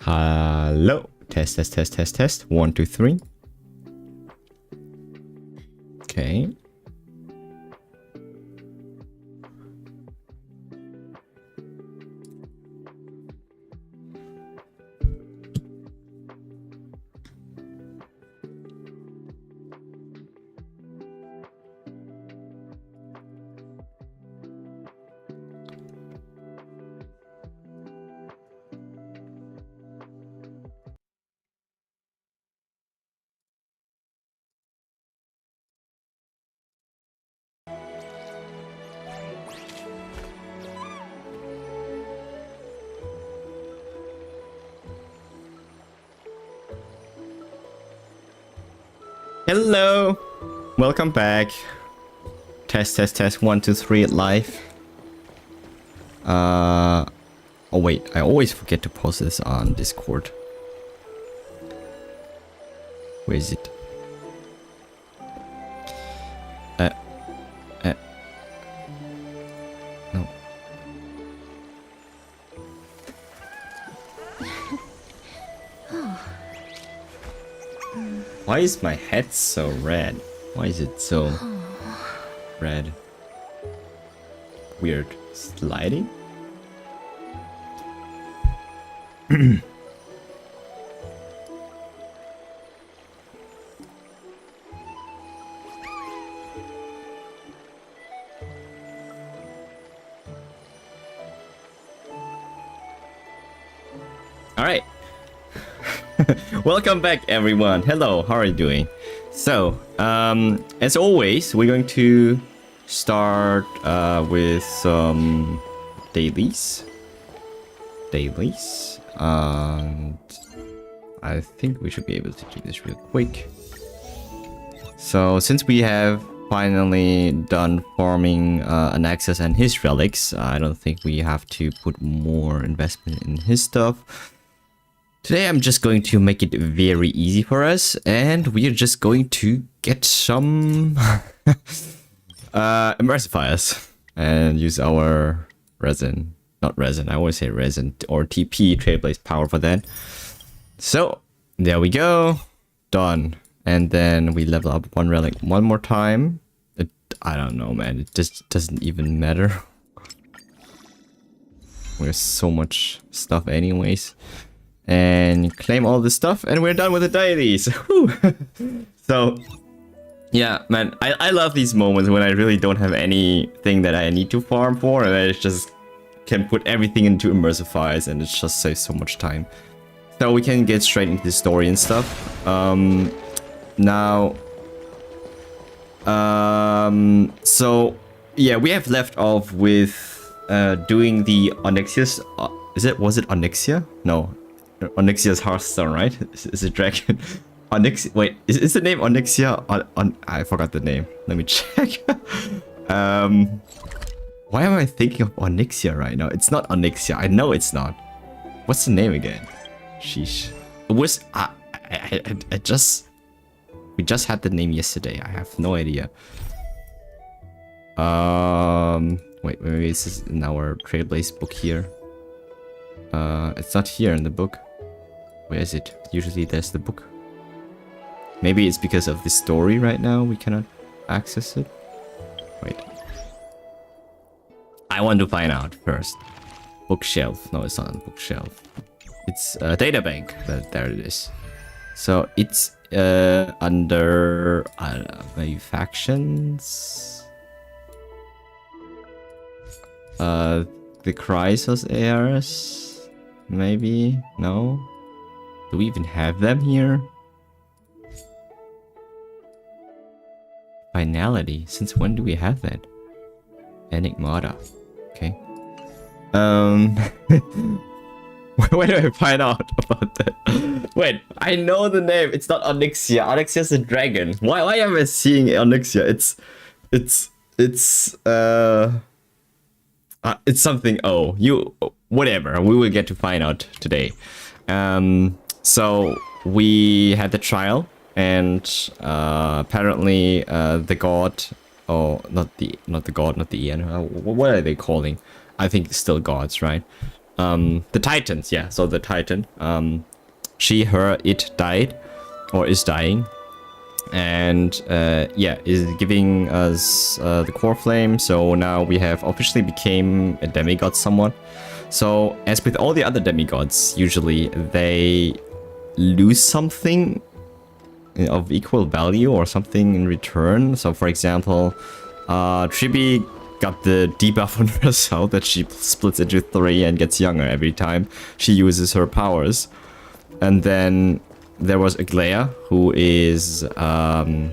Hello. Test. 1, 2, 3. Okay. Hello. Welcome back. Test. 1, 2, 3 live. Oh wait, I always forget to post this on Discord. Where is it? No. Why is my head so red? Why is it so red? Weird. Sliding? Alright. Welcome back everyone. Hello, how are you doing? So, as always, we're going to start with some dailies. And I think we should be able to do this real quick. So, since we have finally done farming Anaxus and his relics, I don't think we have to put more investment in his stuff. Today I'm just going to make it very easy for us, and we are just going to get some emulsifiers and use our resin. Not resin, I always say resin, or TP, Trailblaze power for that. So, there we go. Done. And then we level up one relic one more time. I don't know, man. It just doesn't even matter. We have so much stuff anyways. And claim all this stuff, and we're done with the dailies. So, yeah, man, I love these moments when I really don't have anything that I need to farm for, and I just can put everything into emulsifiers, and it just saves so much time. So we can get straight into the story and stuff. So yeah, we have left off with doing the Onyxia's. Was it Onyxia? No. Onyxia's Hearthstone, right? Is it dragon? Onyx. Wait, is the name Onyxia? I forgot the name. Let me check. Why am I thinking of Onyxia right now? It's not Onyxia. I know it's not. What's the name again? Sheesh. It was. We just had the name yesterday. I have no idea. Wait, maybe this is in our Trailblaze book here. It's not here in the book. Where is it? Usually there's the book. Maybe it's because of the story right now we cannot access it. Wait. I want to find out first. Bookshelf. No, it's not on the bookshelf. It's a databank. There it is. So it's under maybe factions. The Chrysos heirs. Maybe? No? Do we even have them here? Finality. Since when do we have that? Enigmata. Okay. Where do I find out about that? Wait, I know the name. It's not Onyxia. Onyxia's a dragon. Why am I seeing Onyxia? It's something. Oh, whatever. We will get to find out today. So we had the trial, and apparently the god, not the god, not the Ian. What are they calling? I think it's still gods, right? The Titans, yeah. So the Titan, she, her, it died, or is dying, and yeah, is giving us the core flame. So now we have officially became a demigod somewhat. So as with all the other demigods, usually they lose something of equal value or something in return. So for example, Tribi got the debuff on herself that she splits into 3 and gets younger every time she uses her powers. And then there was Aglaya, who is yeah,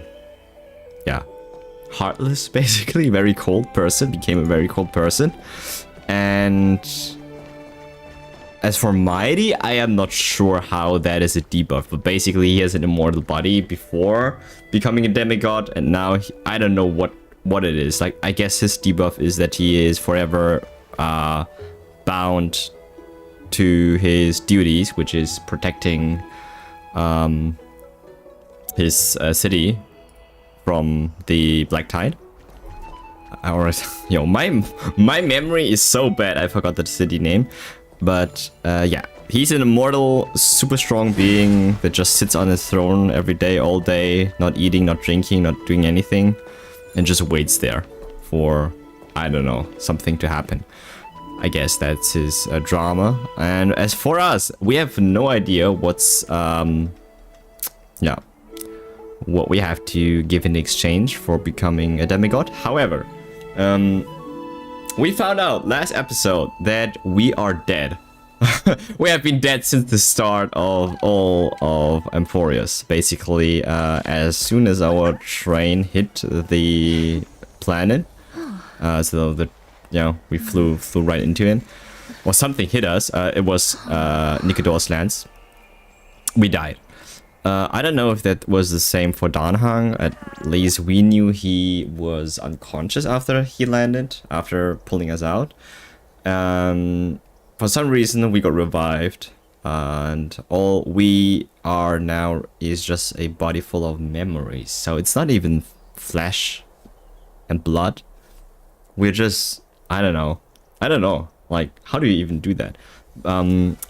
heartless, basically, very cold person, became a very cold person. And as for Mighty, I am not sure how that is a debuff, but basically he has an immortal body before becoming a demigod, and now I don't know what it is. Like, I guess his debuff is that he is forever bound to his duties, which is protecting his city from the Black Tide. Or, yo, my memory is so bad, I forgot the city name. But yeah, he's an immortal, super strong being that just sits on his throne every day, all day, not eating, not drinking, not doing anything, and just waits there for, I don't know, something to happen. I guess that's his drama. And as for us, we have no idea what's, yeah, what we have to give in exchange for becoming a demigod. However, we found out last episode that we are dead. We have been dead since the start of all of Amphorius. Basically, as soon as our train hit the planet, so that, you know, we flew right into it, or something hit us. It was Nicodor's lance. We died. I don't know if that was the same for Danhang. At least we knew he was unconscious after he landed, after pulling us out. For some reason, we got revived. And all we are now is just a body full of memories. So it's not even flesh and blood. We're just, I don't know. Like, how do you even do that?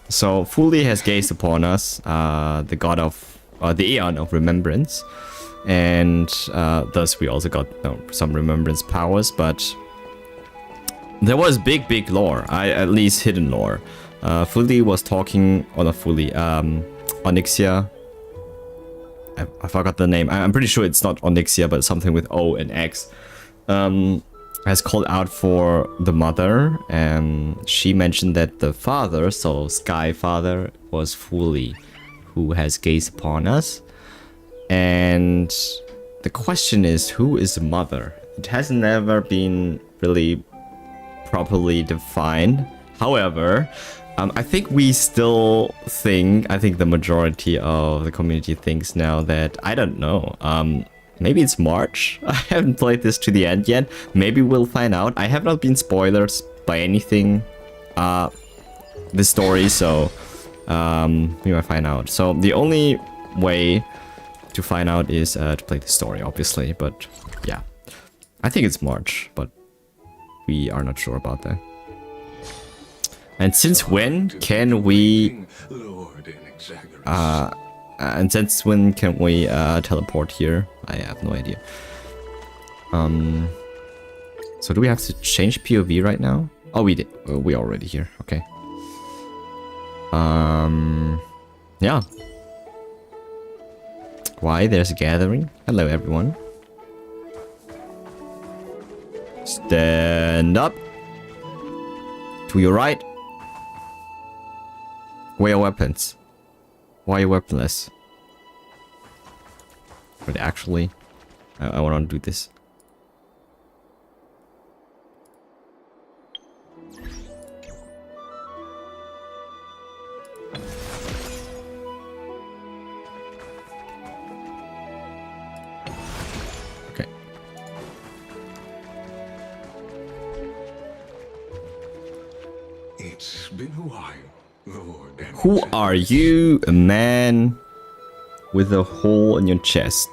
So Fuli has gazed upon us, the god of the Aeon of Remembrance, and thus we also got some remembrance powers. But there was big lore, at least hidden lore. Fuli was talking, or not Fuli, Onyxia. I forgot the name. I'm pretty sure it's not Onyxia, but something with O and X. Has called out for the mother, and she mentioned that the father, so Sky Father, was Fuli, who has gazed upon us. And the question is, who is the mother? It has never been really properly defined. However, I think we still think, I think the majority of the community thinks now that, I don't know, maybe it's March? I haven't played this to the end yet. Maybe we'll find out. I have not been spoiled by anything, the story, so we might find out. So the only way to find out is to play the story, obviously. But yeah, I think it's March, but we are not sure about that. And since when can we teleport here? I have no idea. So do we have to change POV right now? Oh, we did. We're already here. Okay. Yeah. Why? There's a gathering. Hello, everyone. Stand up. To your right. Where are your weapons? Why are you weaponless? But actually, I want to do this. Okay. It's been a while, Lord. Who are you, a man with a hole in your chest?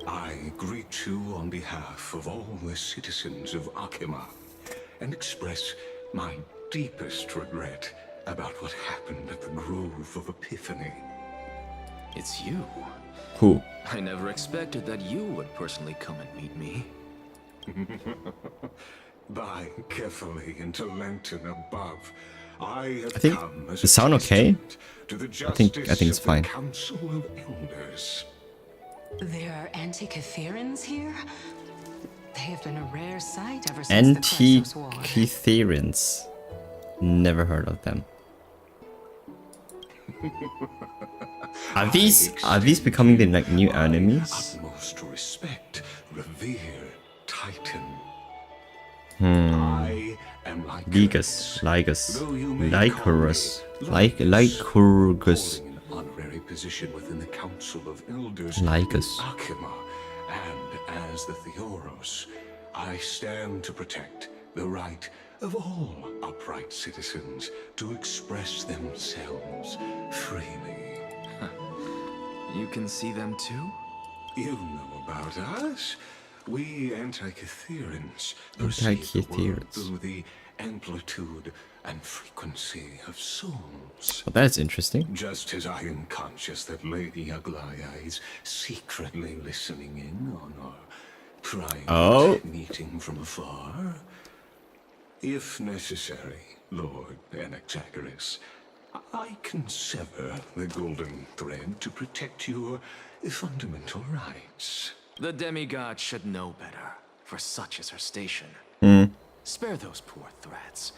I greet you on behalf of all the citizens of Akima and express my deepest regret about what happened at the Grove of Epiphany. It's you. Who? I never expected that you would personally come and meet me. By carefully into Lenten above, I have I think come as the sound a okay? testament to the I think justice it's of fine. the Council of Elders. There are Antikytherians here? They have been a rare sight ever since the Chrysos War. Antikytherians. Never heard of them. Are these becoming the like new enemies? Utmost respect, revere, Titan. I am Lycus, though you may call me Lycurgus. holding an honorary position within the Council of Elders, Lycus. in Akima, and as the Theoros, I stand to protect the right of all upright citizens to express themselves freely. You can see them too? You know about us. We Antikytherians perceive the world through the amplitude and frequency of souls. Well, that's interesting. Just as I am conscious that Lady Aglaya is secretly listening in on our private meeting from afar. If necessary, Lord Anaxagoras, I can sever the golden thread to protect your fundamental rights. The demigod should know better, for such is her station. Spare those poor threats,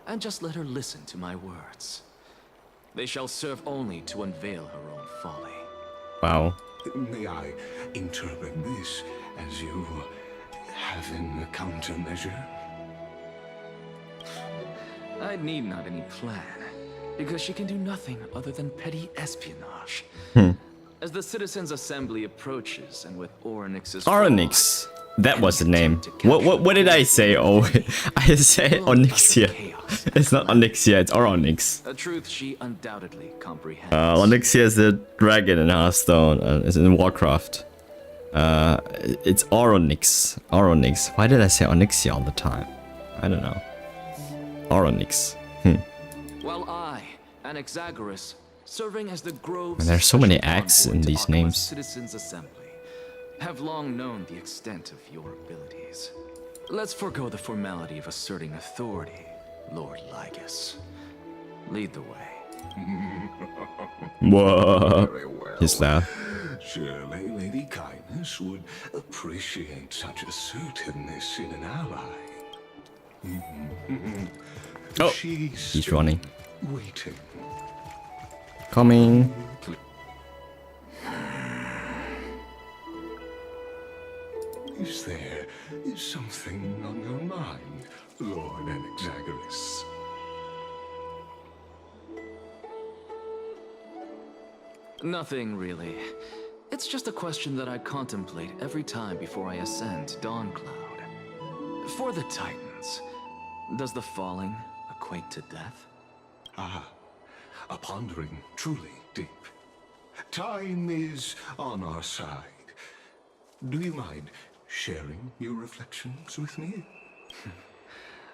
and just let her listen to my words. They shall serve only to unveil her own folly. Wow. May I interpret this as you having a countermeasure? I need not any plan, because she can do nothing other than petty espionage. As the Citizens' Assembly approaches, and with Oryx's Oryx. That was the name. What did I say? Oh, I said Onyxia. It's not Onyxia, it's Oryx. A truth she undoubtedly comprehends. Onyxia is the dragon in Hearthstone. It's in Warcraft. It's Oryx. Oryx. Why did I say Onyxia all the time? I don't know. Oryx. While I, Anaxagoras, serving as the Grove's And there's so many special acts envoy in to these Akima's names. Citizens' Assembly, have long known the extent of your abilities. Let's forego the formality of asserting authority, Lord Lygus. Lead the way. Whoa. Very well. His laugh. Surely Lady Kindness would appreciate such assertiveness in an ally. Oh, She's he's running. waiting. Coming. Is there something on your mind, Lord Anaxagoras? Nothing really. It's just a question that I contemplate every time before I ascend to Dawncloud. For the Titans, does the falling equate to death? Ah, a pondering truly deep. Time is on our side. Do you mind sharing your reflections with me?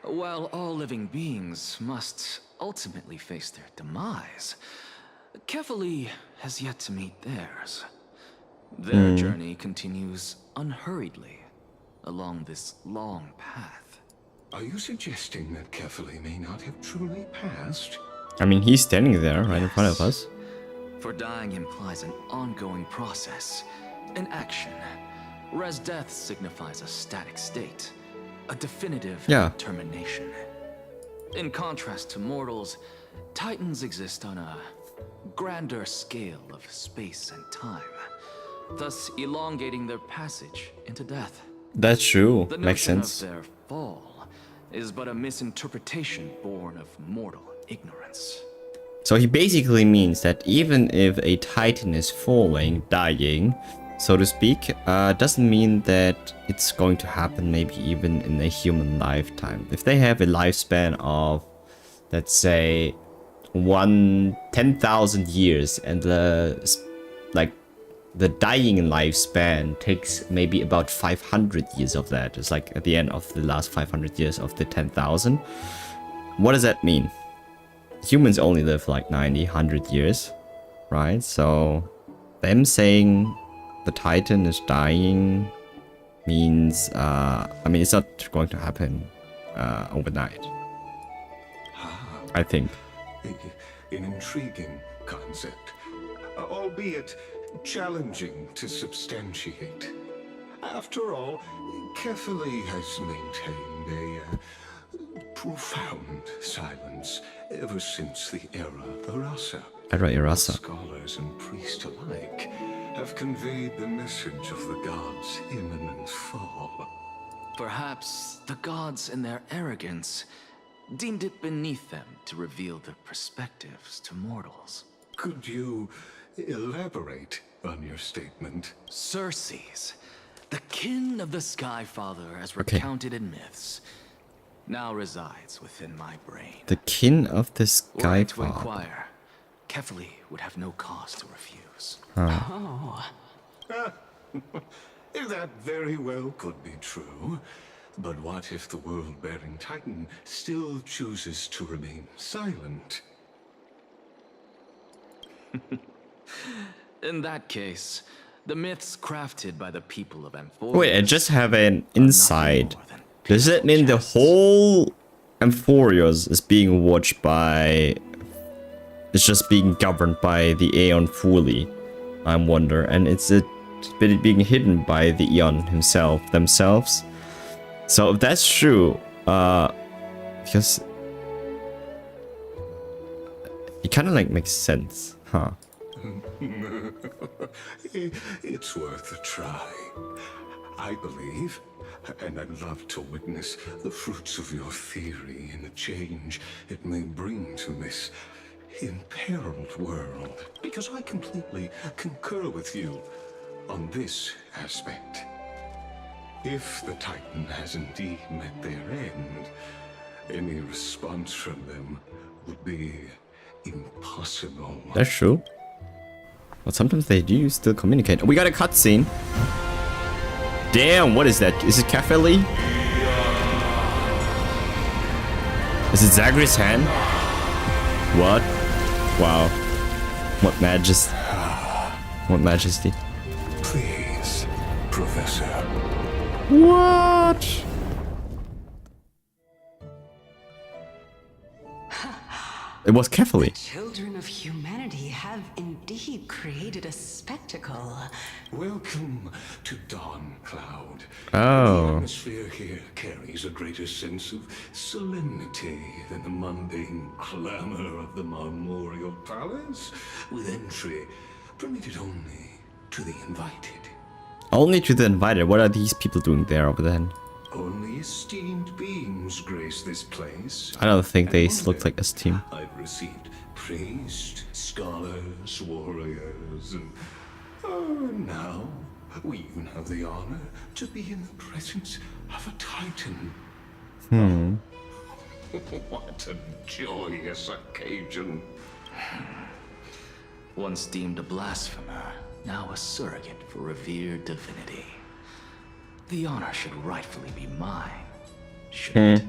While all living beings must ultimately face their demise, Kefali has yet to meet theirs. Their journey continues unhurriedly along this long path. Are you suggesting that Kefali may not have truly passed? I mean, he's standing there right in front of us. For dying implies an ongoing process, an action, whereas death signifies a static state, a definitive termination. In contrast to mortals, Titans exist on a grander scale of space and time, thus elongating their passage into death. That's true. The Makes notion sense. of their fall is but a misinterpretation born of mortal ignorance. So he basically means that even if a titan is falling, dying, so to speak, doesn't mean that it's going to happen maybe even in a human lifetime. If they have a lifespan of, let's say, 10,000 years, and the dying lifespan takes maybe about 500 years of that. It's like at the end of the last 500 years of the 10,000. what does that mean? Humans only live like 90, 100 years, right? So them saying the Titan is dying means, I mean, it's not going to happen overnight. I think. An intriguing concept, albeit challenging to substantiate. After all, Kefali has maintained a profound silence ever since the era Irasa. Era Irasa. Scholars and priests alike have conveyed the message of the gods' imminent fall. Perhaps the gods, in their arrogance, deemed it beneath them to reveal their perspectives to mortals. Could you elaborate on your statement? Circes, the kin of the Skyfather as recounted in myths, now resides within my brain. The kin of the Were I to Skyfather. inquire, Kefali would have no cause to refuse. Oh. That very well could be true. But what if the world-bearing Titan still chooses to remain silent? In that case, the myths crafted by the people of Amphorius... Wait, I just have an are nothing insight. more than Does that mean the jests. whole Amphorius is being watched by... It's just being governed by the Aeon fully, I wonder. And it's being hidden by the Aeon themselves. So if that's true, because it kind of like makes sense, huh? It's worth a try. I believe, and I'd love to witness the fruits of your theory and the change it may bring to this imperiled world. Because I completely concur with you on this aspect. If the Titan has indeed met their end, any response from them would be impossible. That's true. But sometimes they do still communicate. We got a cutscene. Damn, what is that? Is it Kefali? Is it Zagreus' hand? What? Wow. What majesty. What majesty. Please, Professor. What? It was Kefali. Children of humanity have indeed created a spectacle. Welcome to Dawn Cloud. Oh. The atmosphere here carries a greater sense of solemnity than the mundane clamor of the Marmorial Palace, with entry permitted only to the invited. Only to the invited. What are these people doing there over there? Only esteemed beings grace this place. I don't think they And look like us team. I've received priests, scholars, warriors, and now we even have the honor to be in the presence of a Titan. What a joyous occasion. Once deemed a blasphemer, now a surrogate for revered divinity. The honor should rightfully be mine, shouldn't it?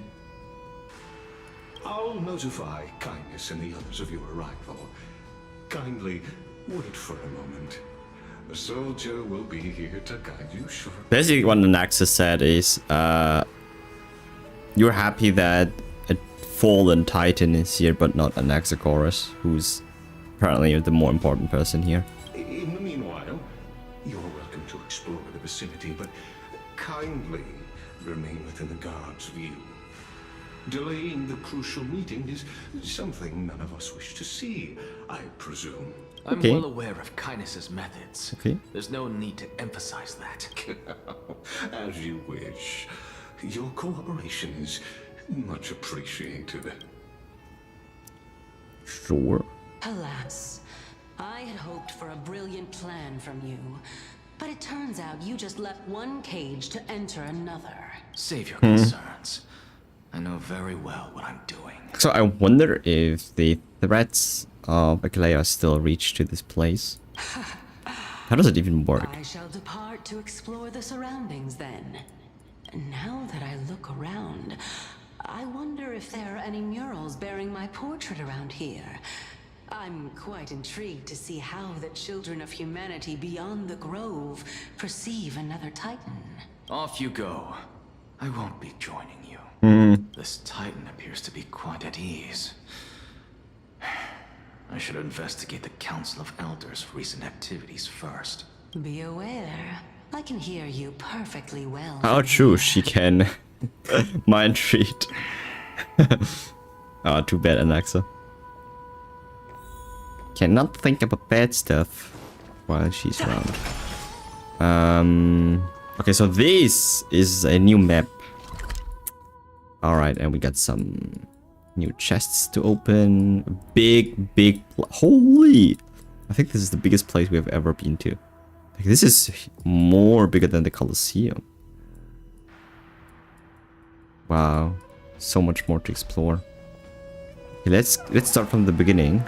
I'll notify Kindness and the others of your arrival. Kindly wait for a moment. A soldier will be here to guide you shortly. Basically, what the Naxus said is, you're happy that a fallen Titan is here, but not an Anaxagoras, who's apparently the more important person here. In the meanwhile, you're welcome to explore the vicinity, but kindly remain within the guard's view. Delaying the crucial meeting is something none of us wish to see, I presume. I'm Okay. well aware of Kindness's methods. Okay. There's no need to emphasize that. As you wish. Your cooperation is much appreciated. Sure. Alas, I had hoped for a brilliant plan from you. But it turns out you just left one cage to enter another. Save your concerns. I know very well what I'm doing. So I wonder if the threats of Agalea still reach to this place. How does it even work? I shall depart to explore the surroundings then. Now that I look around, I wonder if there are any murals bearing my portrait around here. I'm quite intrigued to see how the children of humanity beyond the grove perceive another Titan. Off you go. I won't be joining you. This Titan appears to be quite at ease. I should investigate the Council of Elders' recent activities first. Be aware, I can hear you perfectly well. How true she can. Mind read. Oh, too bad, Anaxa. Cannot think about bad stuff while she's around. Okay, so this is a new map. Alright, and we got some new chests to open. Big. Holy! I think this is the biggest place we have ever been to. Like, this is more bigger than the Colosseum. Wow, so much more to explore. Okay, let's start from the beginning.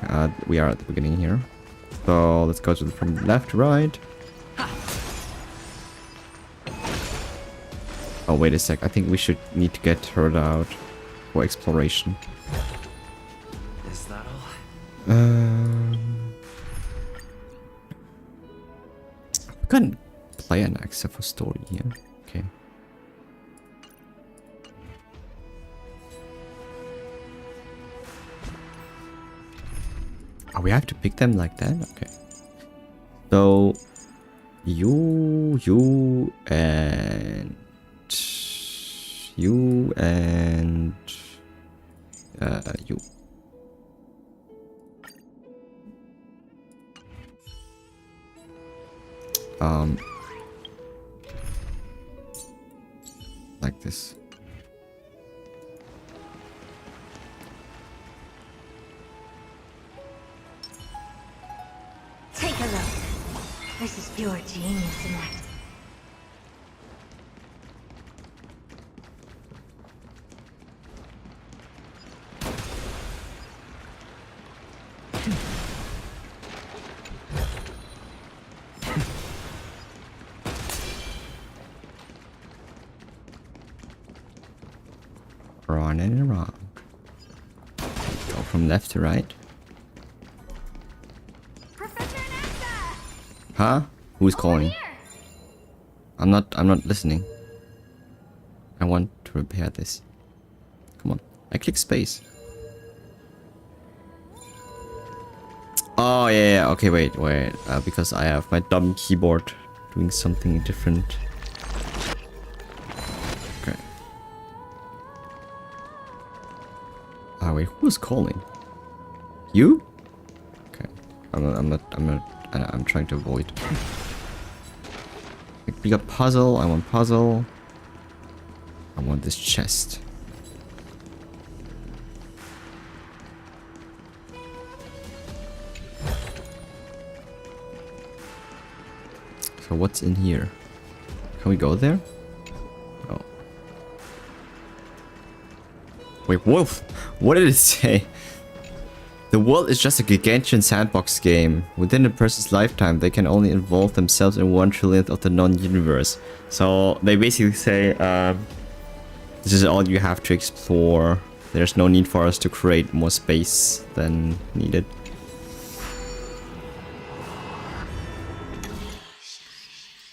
We are at the beginning here. So let's go from left to right. Oh, wait a sec. I think we should need to get her out for exploration. Is that all? We can play an Axa for story here. Okay. Oh, we have to pick them like that? Okay. So you and you. Like this. Take a look. This is pure genius in act. Running around. Go from left to right. Professor Nasa! Huh? Who's calling? Here! I'm not listening. I want to repair this. Come on. I click space. Oh yeah. Okay, wait. Because I have my dumb keyboard doing something different. Okay. Ah, wait. Who's calling? You? Okay. I'm trying to avoid. We got puzzle. I want puzzle. I want this chest. So what's in here? Can we go there? Oh. Wait, wolf! What did it say? The world is just a gargantuan sandbox game. Within a person's lifetime, they can only involve themselves in 1/1,000,000th of the non-universe. So they basically say, this is all you have to explore. There's no need for us to create more space than needed.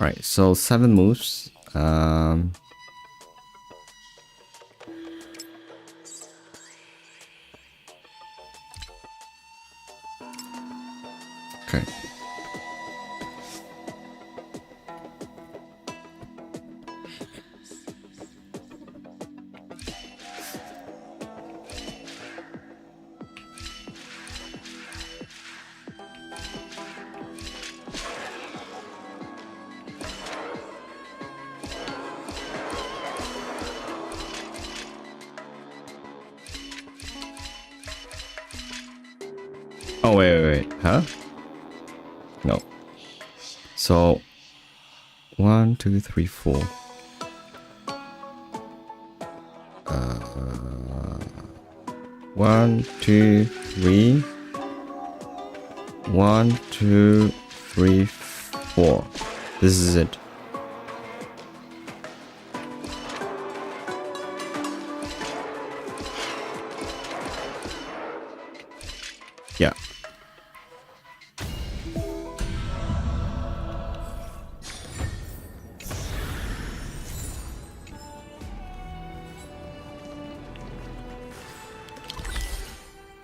Alright, so 7 moves. Okay. Oh, wait. Huh? No. So, 1, 2, 3, 4. 1, 2, 3. 1, 2, 3, 4. This is it.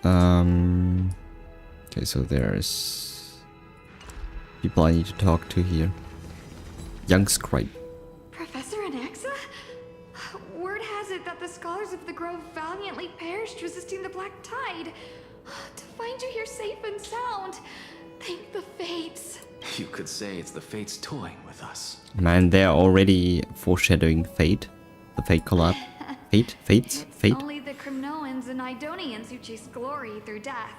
Okay, so there's people I need to talk to here. Young scribe. Professor Anaxa? Word has it that the scholars of the Grove valiantly perished resisting the Black Tide. To find you here safe and sound, thank the Fates. You could say it's the Fates toying with us. Man, they're already foreshadowing fate. The fate collab. Fate? Fates? Fate? It's only the Crimnoans and Idonians who chase glory through death.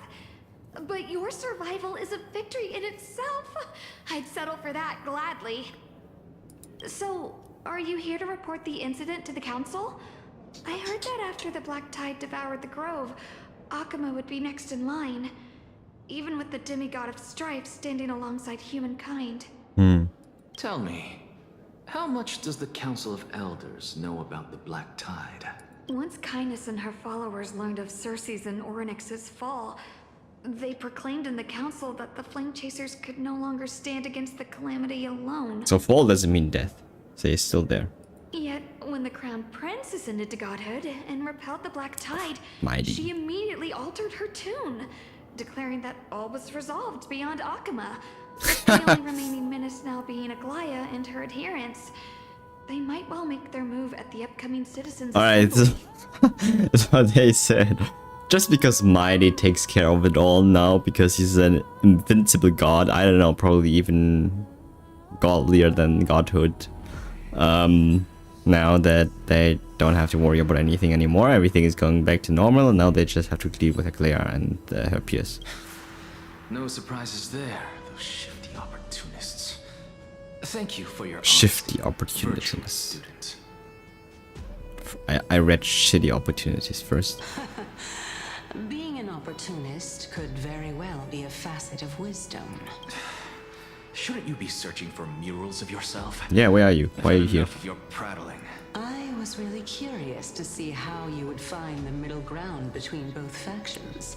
But your survival is a victory in itself. I'd settle for that gladly. So, are you here to report the incident to the council? I heard that after the Black Tide devoured the Grove, Akuma would be next in line. Even with the demigod of strife standing alongside humankind. Tell me, how much does the Council of Elders know about the Black Tide? Once Kindness and her followers learned of Circe's and Orynyx's fall, they proclaimed in the council that the Flame Chasers could no longer stand against the calamity alone. So fall doesn't mean death. So he's still there. Yet, when the Crown Prince ascended to godhood and repelled the Black Tide, Mighty. she immediately altered her tune, declaring that all was resolved beyond Akuma, with the only remaining menace now being Aglaya and her adherents. They might well make their move at the upcoming Citizens' Alright, Assembly. that's what they said. Just because Mighty takes care of it all now, because he's an invincible god, I don't know, probably even godlier than godhood. Now that they don't have to worry about anything anymore, everything is going back to normal, and now they just have to deal with Aglaya and her peers. No surprises there, those shifty opportunists. Thank you for your Shifty honesty, opportunities. virtuous student. I read shitty opportunities first. Being an opportunist could very well be a facet of wisdom. Shouldn't you be searching for murals of yourself? Yeah, where are you? Why are you here? Enough of your prattling. I was really curious to see how you would find the middle ground between both factions.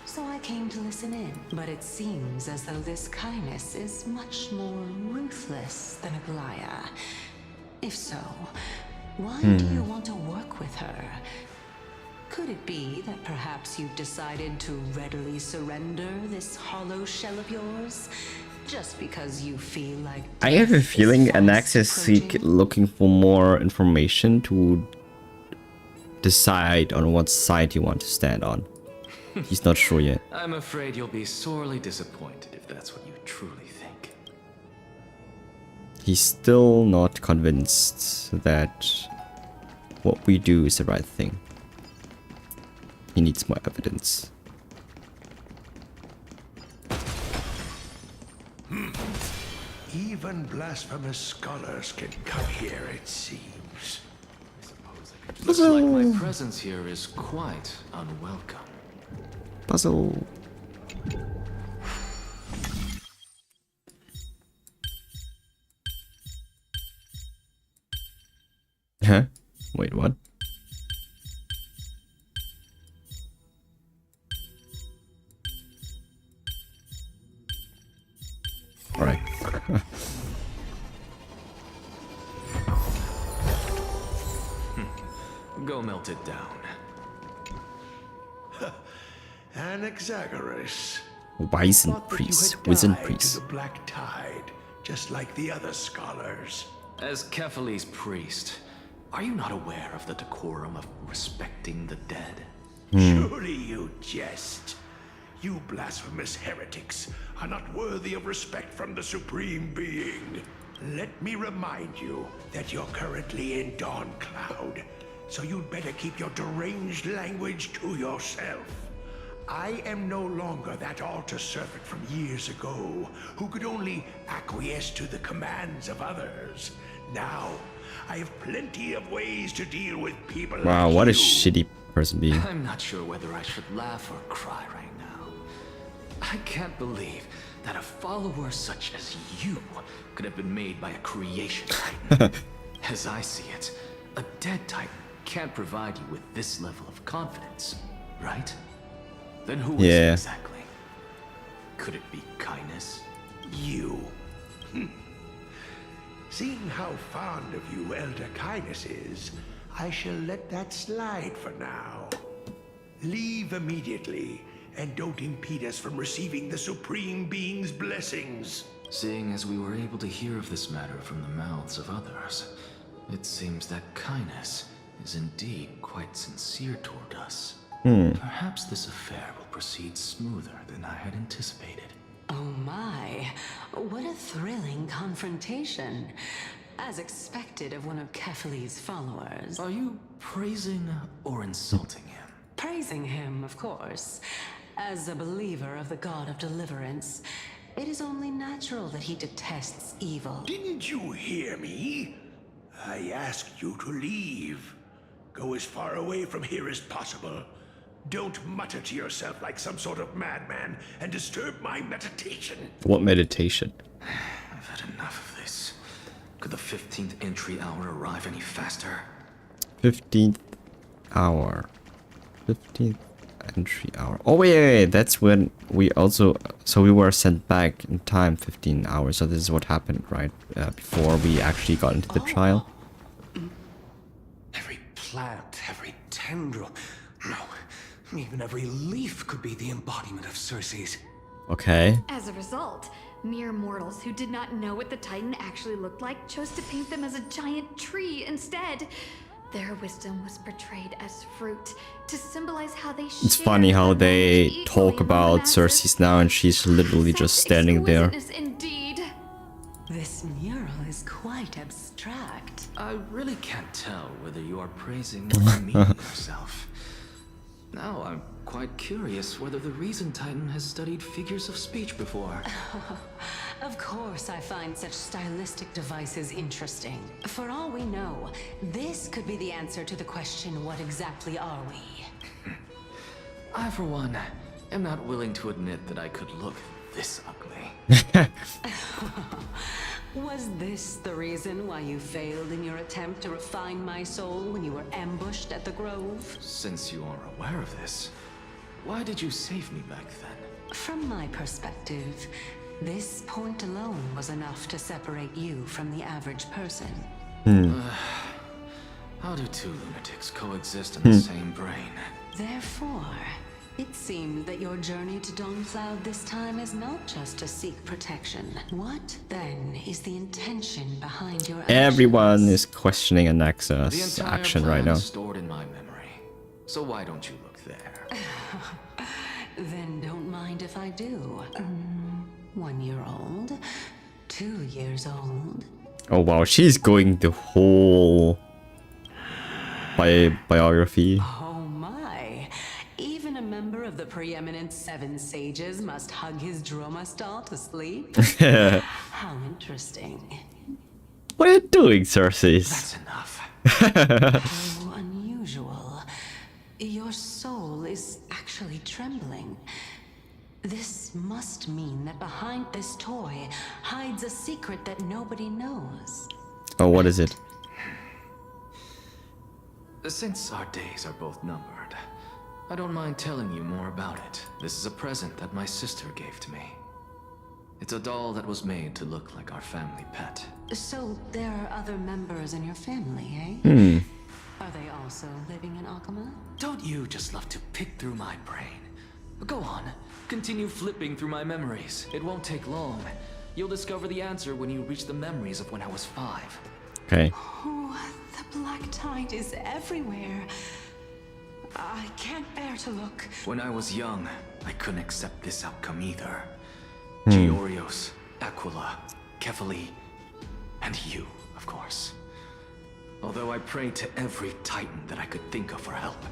So I came to listen in. But it seems as though this Kindness is much more ruthless than Aglaya. If so, why do you want to work with her? Could it be that perhaps you've decided to readily surrender this hollow shell of yours? Just because you feel like I have a death is feeling fast Anax is approaching? looking for more information to decide on what side he wants to stand on. He's not sure yet. I'm afraid you'll be sorely disappointed if that's what you truly think. He's still not convinced that what we do is the right thing. He needs more evidence. Even blasphemous scholars can come here, it seems. Looks like my presence here is quite unwelcome. Puzzle. Huh? Wait, what? Alright. Go melt it down. Anaxagoras. Wizened Thought that you priest. had Wizened died priest. to the Black Tide, just like the other scholars. As Kephale's priest, are you not aware of the decorum of respecting the dead? Surely you jest. You blasphemous heretics are not worthy of respect from the Supreme Being. Let me remind you that you're currently in Dawn Cloud, so you'd better keep your deranged language to yourself. I am no longer that altar servant from years ago who could only acquiesce to the commands of others. Now, I have plenty of ways to deal with people Wow, like what a you. shitty person being. I'm not sure whether I should laugh or cry right now. I can't believe that a follower such as you could have been made by a creation titan. As I see it, a dead titan can't provide you with this level of confidence, right? Then who is Yeah. it exactly? Could it be Kindness? You. Seeing how fond of you Elder Kindness is, I shall let that slide for now. Leave immediately, and don't impede us from receiving the Supreme Being's blessings. Seeing as we were able to hear of this matter from the mouths of others, it seems that Kindness is indeed quite sincere toward us. Perhaps this affair will proceed smoother than I had anticipated. Oh my, what a thrilling confrontation. As expected of one of Kefali's followers. Are you praising or insulting him? Praising him, of course. As a believer of the God of Deliverance, it is only natural that he detests evil. Didn't you hear me? I asked you to leave. Go as far away from here as possible. Don't mutter to yourself like some sort of madman and disturb my meditation. What meditation? I've had enough of this. Could the 15th entry hour arrive any faster? 15th hour. 15th entry hour. Oh wait, that's when we also... So we were sent back in time 15 hours. So this is what happened, right? Before we actually got into the trial. Every plant, every tendril, no, even every leaf could be the embodiment of Circe's. Okay. As a result, mere mortals who did not know what the Titan actually looked like chose to paint them as a giant tree instead. Their wisdom was portrayed as fruit to symbolize how they It's funny how they talk about Circe's now and she's literally just standing there. Indeed. This mural is quite abstract. I really can't tell whether you are praising or demeaning yourself. Now I'm quite curious whether the Reason Titan has studied figures of speech before. Of course I find such stylistic devices interesting. For all we know, this could be the answer to the question, what exactly are we? I, for one, am not willing to admit that I could look this ugly. Was this the reason why you failed in your attempt to refine my soul when you were ambushed at the Grove? Since you are aware of this, why did you save me back then? From my perspective, this point alone was enough to separate you from the average person. How do two lunatics coexist in the same brain? Therefore, it seems that your journey to Dawnfloud this time is not just to seek protection. What, then, is the intention behind your actions? Everyone is questioning a The Nexus entire action plan right now. is stored in my memory. So why don't you look there? Then don't mind if I do. 1 year old, 2 years old. Oh wow, she's going the whole biography. Oh my. Even a member of the preeminent 7 sages must hug his droma stall to sleep? How interesting. What are you doing, Circe? That's enough. How unusual. Your soul is actually trembling. This must mean that behind this toy hides a secret that nobody knows. Oh, what is it? Since our days are both numbered, I don't mind telling you more about it. This is a present that my sister gave to me. It's a doll that was made to look like our family pet. So there are other members in your family, eh? Are they also living in Akama? Don't you just love to pick through my brain? Go on, continue flipping through my memories. It won't take long. You'll discover the answer when you reach the memories of when I was 5. Okay. Oh, the black tide is everywhere. I can't bear to look. When I was young, I couldn't accept this outcome either. Georios, Aquila, Kefali, and you, of course. Although I prayed to every titan that I could think of for help,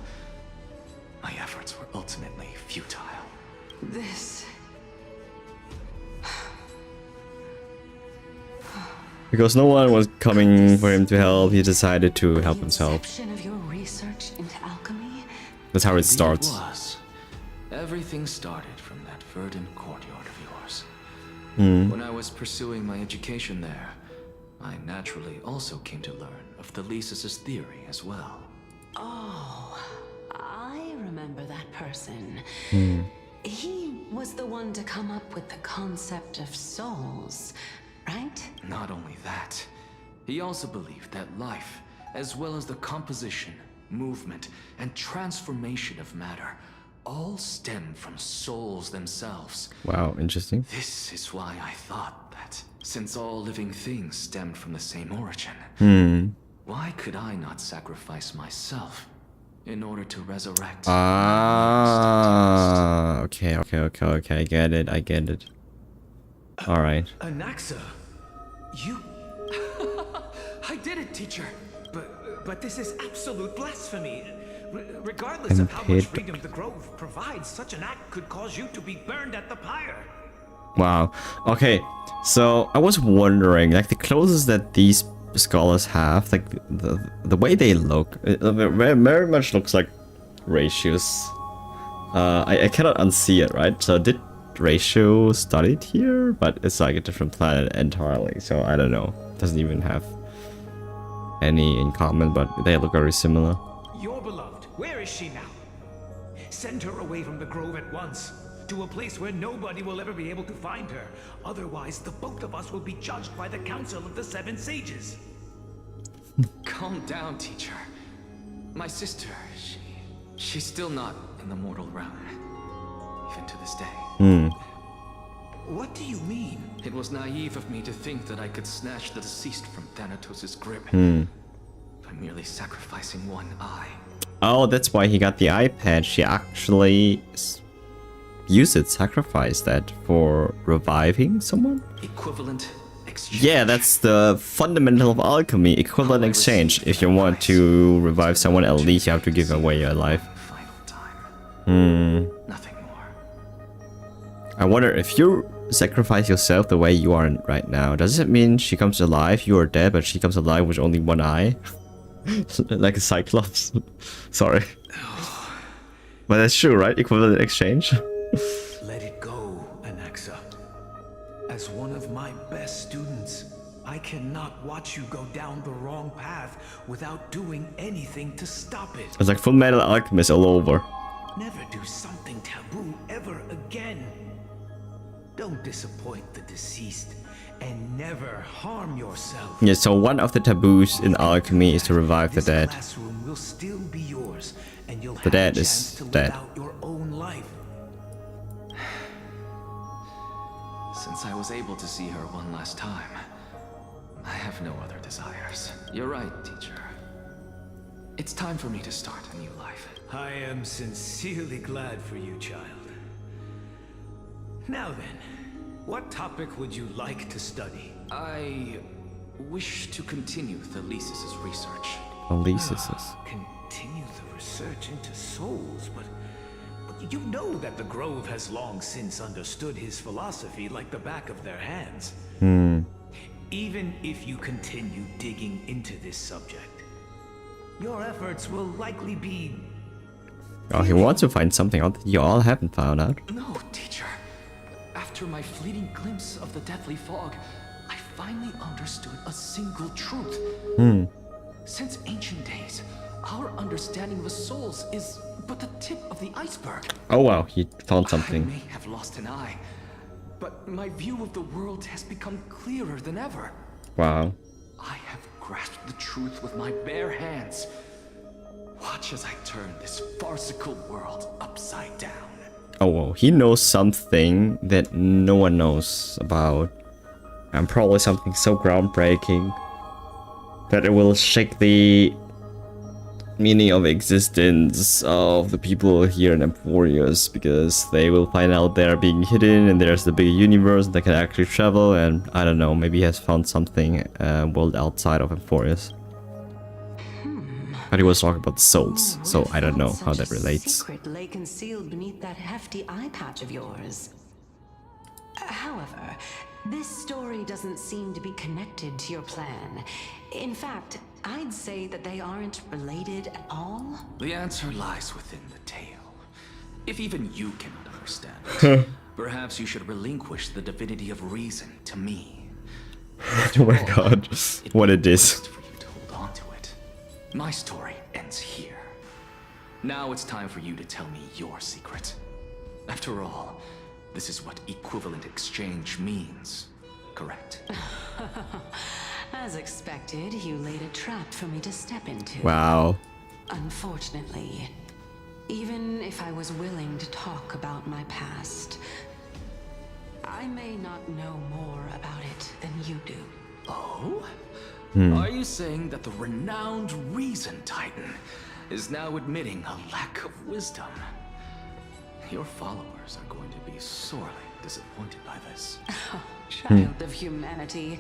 my efforts were ultimately futile. This... Because no one was coming for him to help, he decided to help himself. Inception of your research into alchemy? That's how it starts. It was. Everything started from that verdant courtyard of yours. When I was pursuing my education there, I naturally also came to learn of Thelesis' theory as well. Oh, I remember that person. He was the one to come up with the concept of souls, right? Not only that, he also believed that life, as well as the composition, movement, and transformation of matter all stem from souls themselves. Wow, interesting. This is why I thought that, since all living things stemmed from the same origin, why could I not sacrifice myself in order to resurrect? Ah, okay. I get it. All right. Anaxa, you... I did it, teacher. But this is absolute blasphemy. Regardless of how much Petals. freedom the Grove provides, such an act could cause you to be burned at the pyre. Wow. Okay, so I was wondering, like the closest that these scholars have, like the way they look, it very much looks like Ratios. I cannot unsee it, right? So did Ratio studied here? But it's like a different planet entirely, so I don't know. Doesn't even have any in common, but they look very similar. Your beloved, where is she now? Send her away from the Grove at once, to a place where nobody will ever be able to find her. Otherwise, the both of us will be judged by the Council of the Seven Sages. Calm down, teacher. My sister, she's still not in the mortal realm, even to this day. What do you mean? It was naive of me to think that I could snatch the deceased from Thanatos' grip by merely sacrificing one eye. Oh, that's why he got the eye patch. He actually used it, sacrificed that for reviving someone? Equivalent exchange. Yeah, that's the fundamental of alchemy, equivalent exchange. If you want to revive someone, at least you have to give away your life. Final time. Nothing more. I wonder if you sacrifice yourself the way you are right now, does it mean she comes alive, you are dead, but she comes alive with only one eye? Like a Cyclops. Sorry. But that's true, right? Equivalent exchange. Let it go, Anaxa. As one of my best students, I cannot watch you go down the wrong path without doing anything to stop it. It's like Full Metal Alchemist all over. Never do something taboo ever again. Don't disappoint the deceased, and never harm yourself. Yeah, so one of the taboos in alchemy is to revive the dead. This classroom will still be yours, and you'll The have dead a is chance to live dead. out your own life. Since I was able to see her one last time, I have no other desires. You're right, teacher. It's time for me to start a new life. I am sincerely glad for you, child. Now then, what topic would you like to study? I wish to continue Thalesis' research. Alesis. Continue the research into souls, but you know that the Grove has long since understood his philosophy like the back of their hands. Even if you continue digging into this subject, your efforts will likely be... Oh, he wants to find something out that you all haven't found out. No, teacher. After my fleeting glimpse of the deathly fog, I finally understood a single truth. Since ancient days, our understanding of the souls is but the tip of the iceberg. Oh wow, he found I something. may have lost an eye, but my view of the world has become clearer than ever. Wow. I have grasped the truth with my bare hands. Watch as I turn this farcical world upside down. Oh well, he knows something that no one knows about. And probably something so groundbreaking that it will shake the meaning of existence of the people here in Emporius, because they will find out they're being hidden and there's the big universe that can actually travel, and I don't know, maybe he has found something world outside of Emporius. But he was talking about souls, so I don't know how that relates. Secret lay concealed beneath that hefty eye patch of yours. However, this story doesn't seem to be connected to your plan. In fact, I'd say that they aren't related at all. The answer lies within the tale. If even you cannot understand it, perhaps you should relinquish the divinity of reason to me. Oh my god, what it is. For you to hold on to it. My story ends here. Now it's time for you to tell me your secret. After all, this is what equivalent exchange means, correct? As expected, you laid a trap for me to step into. Wow. Unfortunately, even if I was willing to talk about my past, I may not know more about it than you do. Oh? Are you saying that the renowned Reason Titan is now admitting a lack of wisdom? Your followers are going to be sorely disappointed by this. Child of humanity,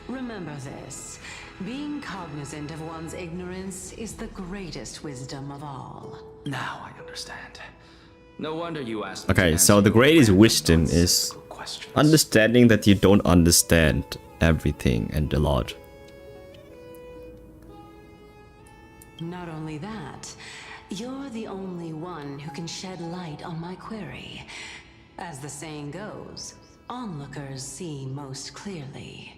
remember this. Being cognizant of one's ignorance is the greatest wisdom of all. Now I understand. No wonder you asked me Okay, to so answer the your greatest random wisdom is nonsensical questions. understanding that you don't understand everything and a lot. Not only that, you're the only one who can shed light on my query. As the saying goes, onlookers see most clearly.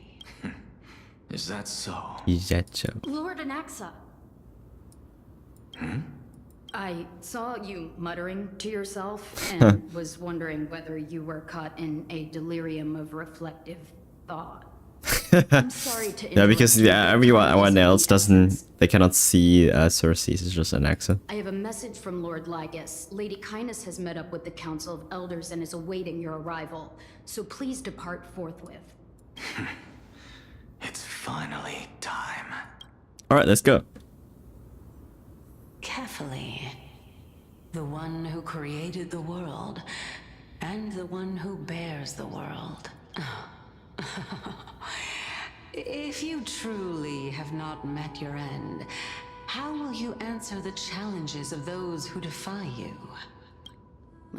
Is that so? Is that so? Lord Anaxa. I saw you muttering to yourself and was wondering whether you were caught in a delirium of reflective thought. I'm sorry to Yeah, because interrupt you, yeah, but everyone time else is doesn't. They cannot see Cersei. It's just an accent. I have a message from Lord Lygus. Lady Kindness has met up with the Council of Elders and is awaiting your arrival. So please depart forthwith. It's finally time. All right, let's go. Carefully. The one who created the world, and the one who bears the world. If you truly have not met your end, how will you answer the challenges of those who defy you?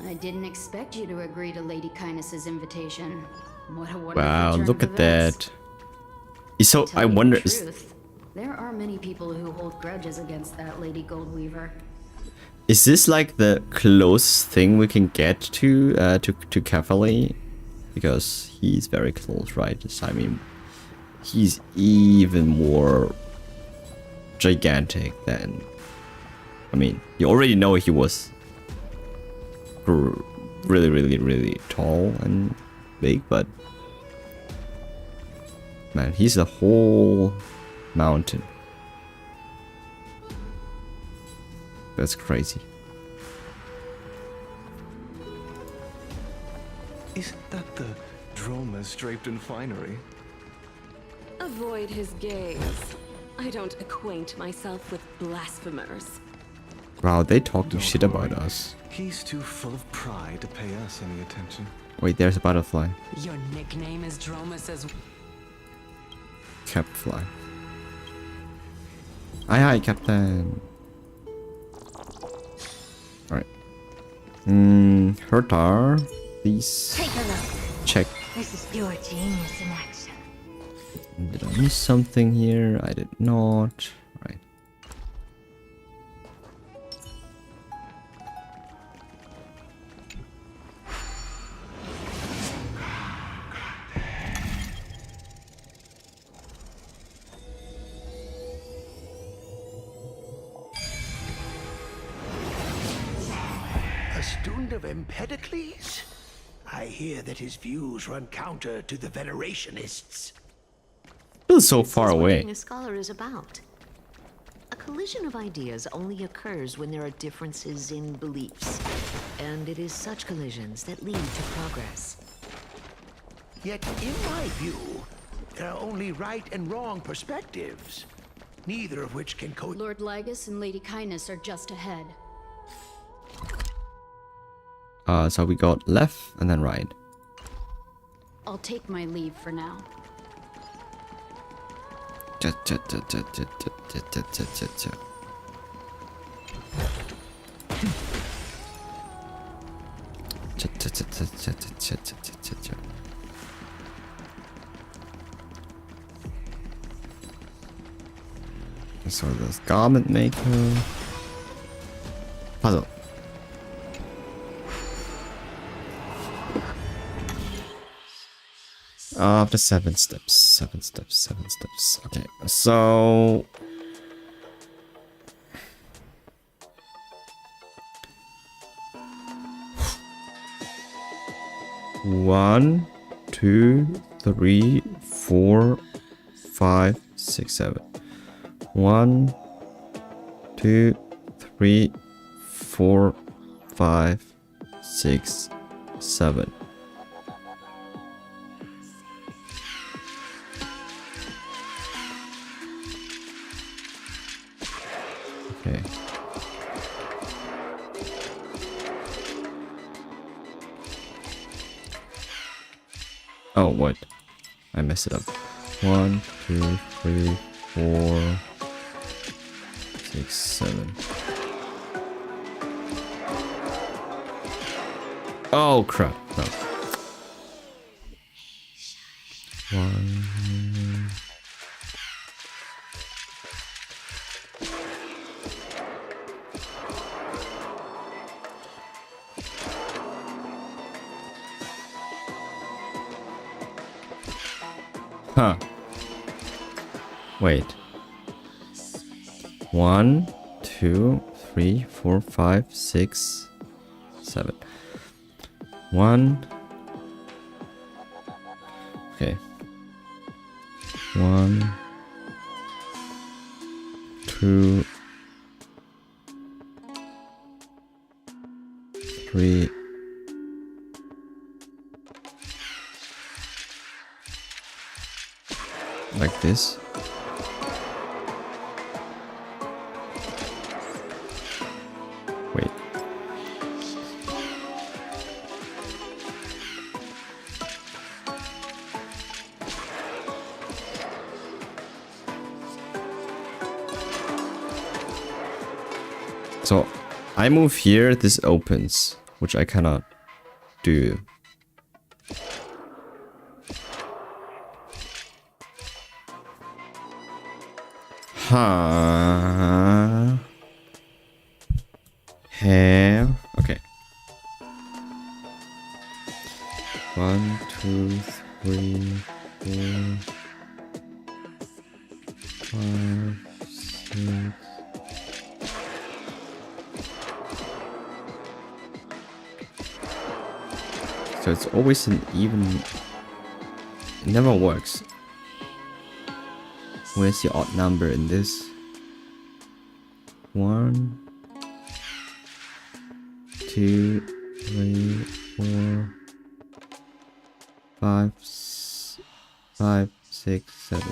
I didn't expect you to agree to Lady Kindness's invitation. What a wonderful Wow, turn look of at events. that. So Tell I you the wonder. truth, there are many people who hold grudges against that Lady Goldweaver. Is this like the closest thing we can get to Cavalry? Because he's very close, right? I mean, he's even more gigantic than. I mean, you already know he was really tall and big, but man, he's a whole mountain. That's crazy. Isn't that the Dromas draped in finery? Avoid his gaze. I don't acquaint myself with blasphemers. Wow, they talking shit about us. He's too full of pride to pay us any attention. Wait, there's a butterfly. Your nickname is Dromas as Capfly. Aye, Captain. Alright. Hertar, please Take a look. check. This is pure genius in action. Did I miss something here? I did not. Right. A student of Empedocles? I hear that his views run counter to the Venerationists. Still so far away. Being a scholar is about. A collision of ideas only occurs when there are differences in beliefs. And it is such collisions that lead to progress. Yet, in my view, there are only right and wrong perspectives, neither of which can Lord Lygus and Lady Kindness are just ahead. So we got left and then right. I'll take my leave for now. So there's garment maker. Puzzle. After 7 steps, 7 steps, 7 steps. Okay, so one, 2, 3, 4, 5, 6, 7. 1, 2, 3, 4, 5, 6, 7. Okay. Oh, what? I messed it up. 1, 2, 3, 4, 6, 7. Oh crap! No. 1. Huh. Wait. 1, 2, 3, 4, 5, 6, 7. 1. Okay. 1, 2, 3. Like this. Wait. So I move here, this opens, which I cannot do. Huh. Have. Okay. 1, 2, 3, 4, 5, 6. So it's always an even. It never works. Where's the odd number in this? 1, 2, 3, 4, 5, 5, 6, 7.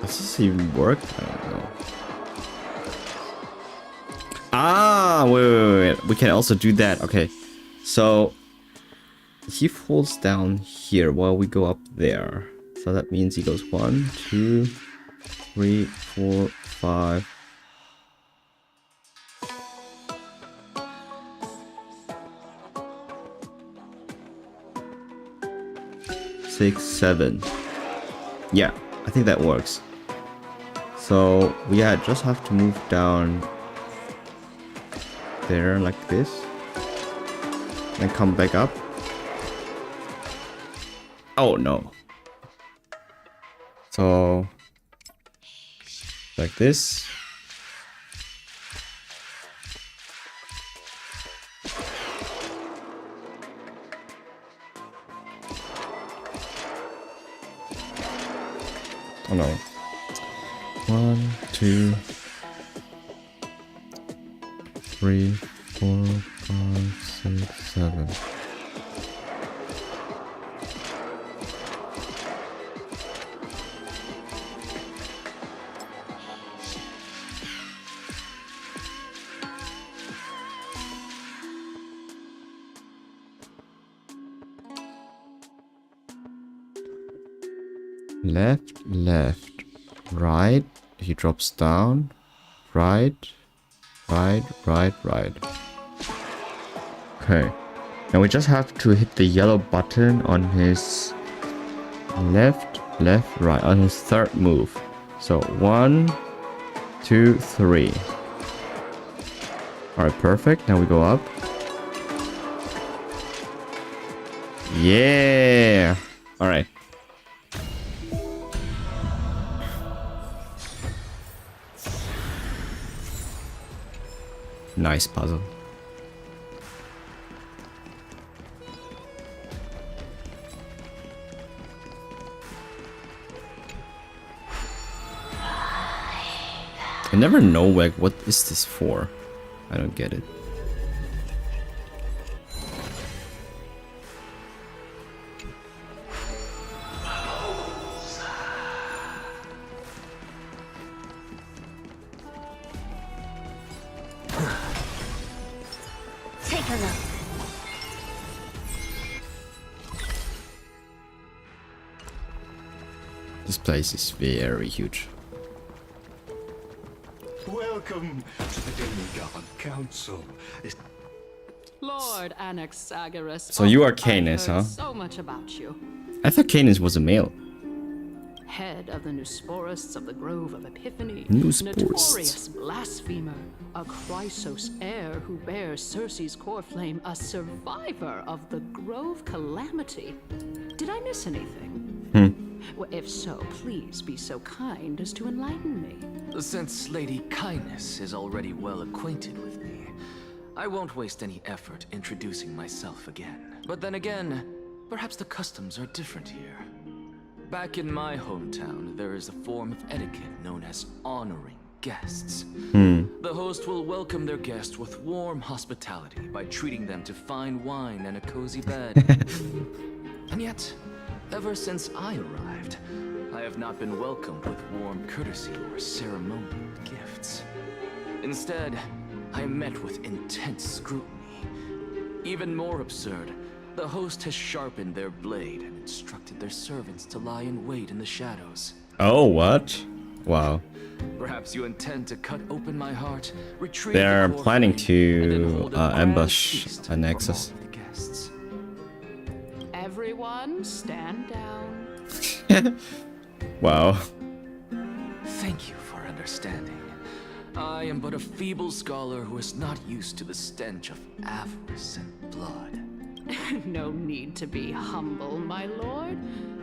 Does this even work? I don't know. Ah, wait. We can also do that. Okay. So he falls down here while we go up there. So that means he goes 1, 2, 3, 4, 5. 6, 7. Yeah, I think that works. So we just have to move down there like this. And come back up. Oh no. So like this. Oh no. 1, 2, 3, 4, 5, 6, 7. Left, left, right. He drops down. Right, right, right, right. Okay. Now we just have to hit the yellow button on his left, left, right, on his third move. So 1, 2, 3. Alright, perfect. Now we go up. Yeah! Alright. Nice puzzle. I never know, like, what is this for? I don't get it. Take a look. This place is very huge. Welcome to the Demigod Council. Lord Anaxagoras. So you are I've Canis, heard huh? So much about you. I thought Canis was a male. Head of the Nusporists of the Grove of Epiphany, Nusporists. notorious blasphemer, a Chrysos heir who bears Circe's core flame, a survivor of the Grove calamity. Did I miss anything? Well, if so, please be so kind as to enlighten me. Since Lady Kindness is already well acquainted with me, I won't waste any effort introducing myself again. But then again, perhaps the customs are different here. Back in my hometown, there is a form of etiquette known as honoring guests. The host will welcome their guest with warm hospitality by treating them to fine wine and a cozy bed. And yet, ever since I arrived, I have not been welcomed with warm courtesy or ceremonial gifts. Instead, I am met with intense scrutiny. Even more absurd, the host has sharpened their blade and instructed their servants to lie in wait in the shadows. Oh, what? Wow. Perhaps you intend to cut open my heart, retrieve They're the core planning flame, and then to hold a grand ambush feast a for Nexus. all the guests. Everyone, stand down. Wow. Thank you for understanding. I am but a feeble scholar who is not used to the stench of avarice and blood. No need to be humble, my lord.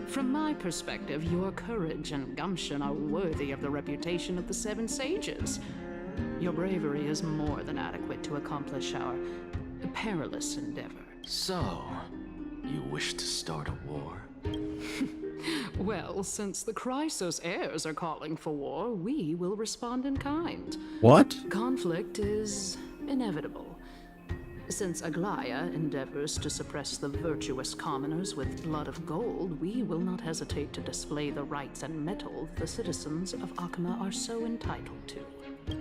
From my perspective, your courage and gumption are worthy of the reputation of the Seven Sages. Your bravery is more than adequate to accomplish our perilous endeavor. So, you wish to start a war? Well, since the Chrysos heirs are calling for war, we will respond in kind. What? Conflict is inevitable. Since Aglaya endeavors to suppress the virtuous commoners with blood of gold, we will not hesitate to display the rights and mettle the citizens of Akama are so entitled to.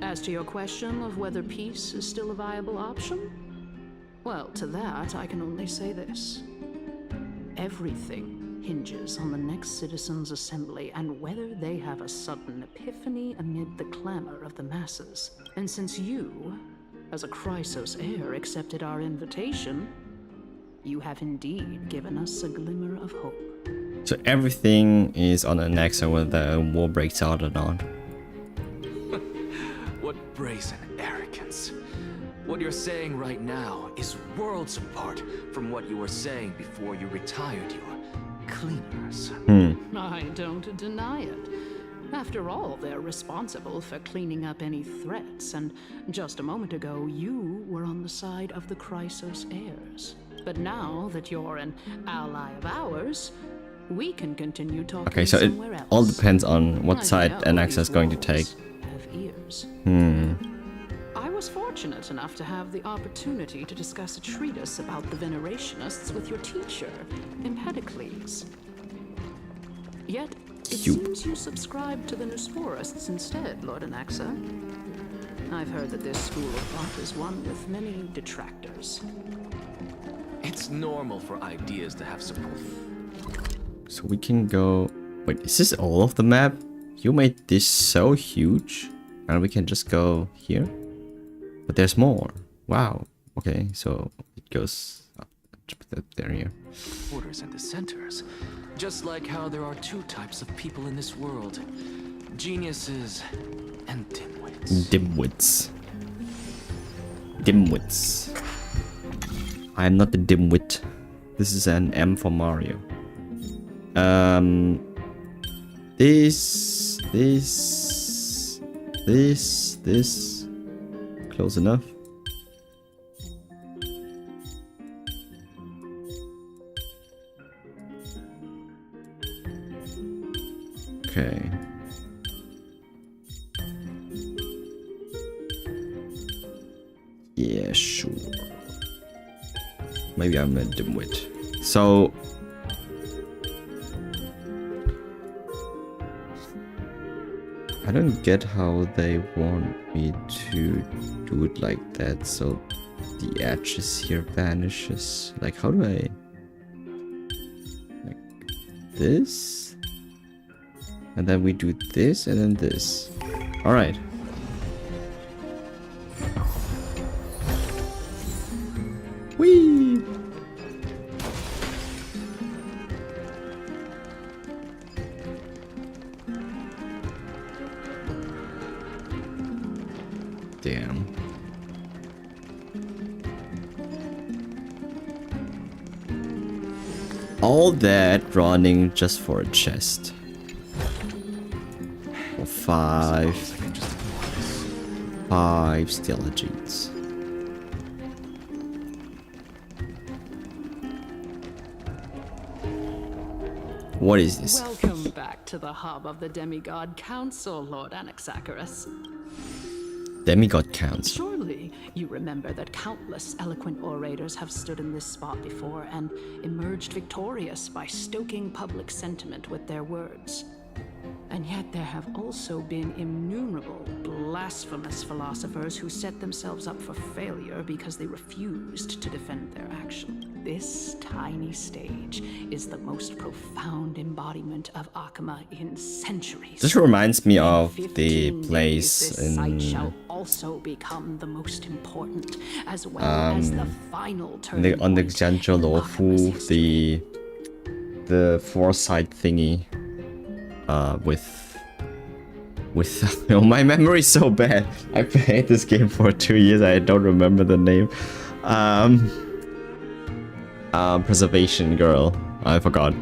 As to your question of whether peace is still a viable option, well, to that I can only say this. Everything hinges on the next citizens' assembly and whether they have a sudden epiphany amid the clamor of the masses. And since you, as a Chrysos heir, accepted our invitation, you have indeed given us a glimmer of hope. So everything is on the next whether the war breaks out or not. What brazen arrogance. What you're saying right now is worlds apart from what you were saying before you retired your cleaners. I don't deny it. After all, they're responsible for cleaning up any threats, and just a moment ago, you were on the side of the Chrysos heirs. But now that you're an ally of ours, we can continue talking Okay, so it somewhere else. all depends on what I side know Anaxa is these going to walls take. have ears. I was fortunate enough to have the opportunity to discuss a treatise about the Venerationists with your teacher, Empedocles. Yet, it seems you subscribe to the Nusporists instead, Lord Anaxa. I've heard that this school of thought is one with many detractors. It's normal for ideas to have support. So we can go Wait, is this all of the map? You made this so huge, and we can just go here? But there's more. Wow. Okay, so it goes up there here. Quarters and dissenters. Just like how there are two types of people in this world. Geniuses and dimwits. Dimwits. Dimwits. I am not the dimwit. This is an M for Mario. This. Close enough. Okay. Yeah, sure. Maybe I'm a dimwit. So I don't get how they want me to do it like that, so the edges here vanishes. Like, how do I... Like this? And then we do this, and then this. Alright. Whee! Damn. All that running just for a chest. For five Stellagetes. What is this? Welcome back to the hub of the Demigod Council, Lord Anaxagoras. Demigod Council. Surely you remember that countless eloquent orators have stood in this spot before and emerged victorious by stoking public sentiment with their words. And yet there have also been innumerable blasphemous philosophers who set themselves up for failure because they refused to defend their action. This tiny stage is the most profound embodiment of Akama in centuries. This reminds me of the place this in site shall also become the most important, as well as the final turning on the point Janjo in Lofu, Akama's history. the foresight thingy. With oh, my memory is so bad. I played this game for 2 years. I don't remember the name. Preservation girl. I forgot.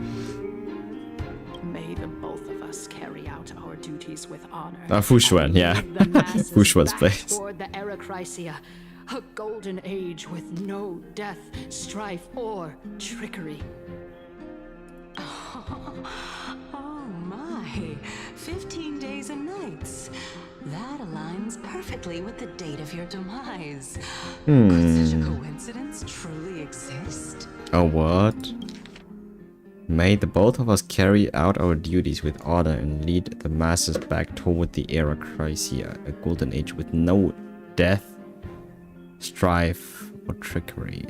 May the both of us carry out our duties with honor. Fushuan, yeah. Fushuan's place. Toward the Erachrysia, a golden age with no death, strife, or trickery. Oh my, 15 days and nights. That aligns perfectly with the date of your demise. Could such a coincidence truly exist? Oh, what? May the both of us carry out our duties with honor and lead the masses back toward the Erachrysia, a golden age with no death, strife, or trickery.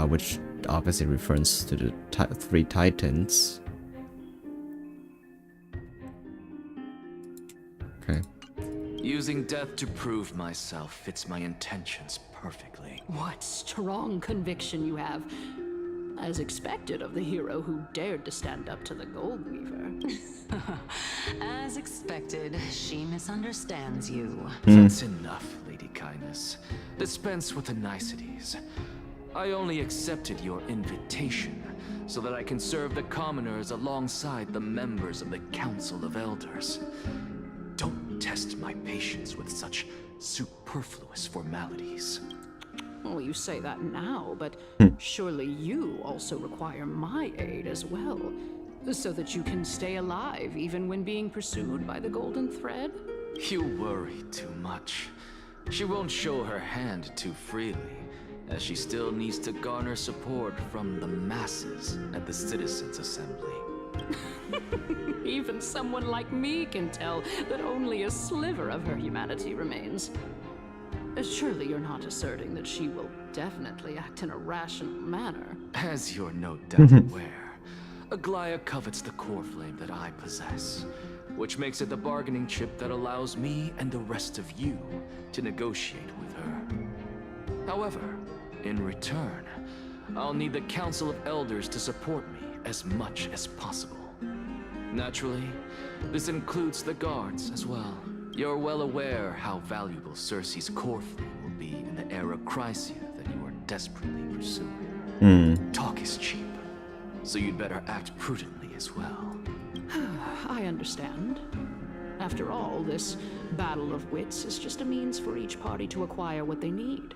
Which obviously refers to the three titans. Okay. Using death to prove myself fits my intentions perfectly. What strong conviction you have. As expected of the hero who dared to stand up to the Gold Weaver. As expected, she misunderstands you. That's enough, Lady Kindness. Dispense with the niceties. I only accepted your invitation so that I can serve the commoners alongside the members of the Council of Elders. Don't test my patience with such superfluous formalities. Well, you say that now, but surely you also require my aid as well, so that you can stay alive even when being pursued by the Golden Thread? You worry too much. She won't show her hand too freely, as she still needs to garner support from the masses at the Citizens' Assembly. Even someone like me can tell that only a sliver of her humanity remains. Surely you're not asserting that she will definitely act in a rational manner. As you're no doubt aware, Aglaya covets the core flame that I possess, which makes it the bargaining chip that allows me and the rest of you to negotiate with her. However, in return, I'll need the Council of Elders to support me as much as possible. Naturally, this includes the guards as well. You're well aware how valuable Circe's core flame will be in the era Chrysia that you are desperately pursuing. Talk is cheap, so you'd better act prudently as well. I understand. After all, this battle of wits is just a means for each party to acquire what they need.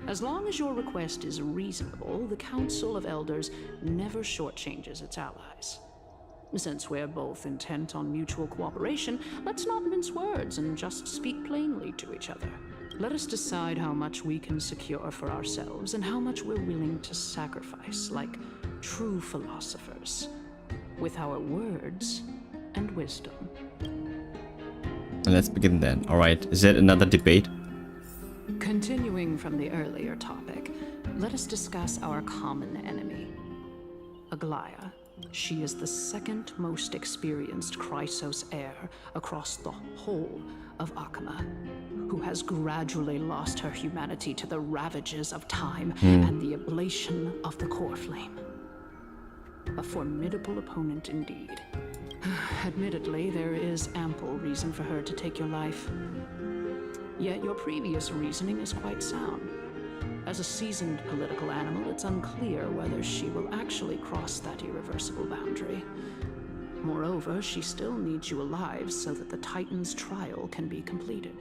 As long as your request is reasonable, the Council of Elders never shortchanges its allies. Since we're both intent on mutual cooperation, let's not mince words and just speak plainly to each other. Let us decide how much we can secure for ourselves and how much we're willing to sacrifice, like true philosophers, with our words and wisdom. Let's begin then. Alright, is it another debate? Continuing from the earlier topic, let us discuss our common enemy, Aglaya. She is the second most experienced Chrysos heir across the whole of Akama, who has gradually lost her humanity to the ravages of time and the ablation of the core flame. A formidable opponent indeed. Admittedly, there is ample reason for her to take your life. Yet your previous reasoning is quite sound. As a seasoned political animal, it's unclear whether she will actually cross that irreversible boundary. Moreover, she still needs you alive so that the Titan's trial can be completed.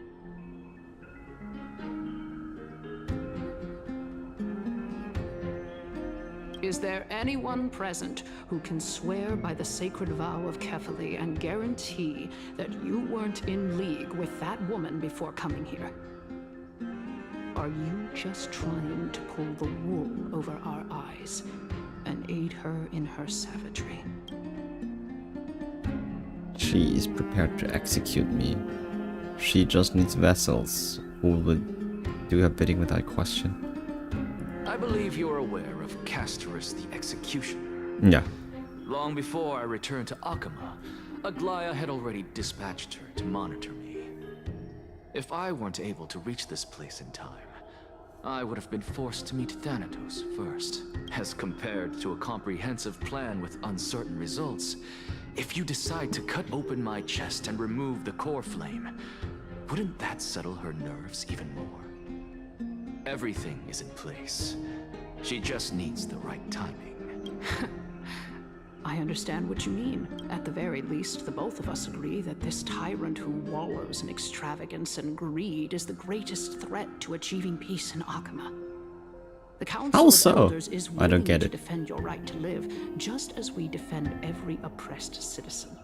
Is there anyone present who can swear by the sacred vow of Kefali and guarantee that you weren't in league with that woman before coming here? Are you just trying to pull the wool over our eyes and aid her in her savagery? She is prepared to execute me. She just needs vessels who will do her bidding without question. I believe you're aware of Castorus the Executioner. Yeah. Long before I returned to Akama, Aglaya had already dispatched her to monitor me. If I weren't able to reach this place in time, I would have been forced to meet Thanatos first. As compared to a comprehensive plan with uncertain results, if you decide to cut open my chest and remove the core flame, wouldn't that settle her nerves even more? Everything is in place. She just needs the right timing. I understand what you mean. At the very least, the both of us agree that this tyrant who wallows in extravagance and greed is the greatest threat to achieving peace in Akama. The Council of Elders is willing to defend your right to live, just as we defend every oppressed citizen.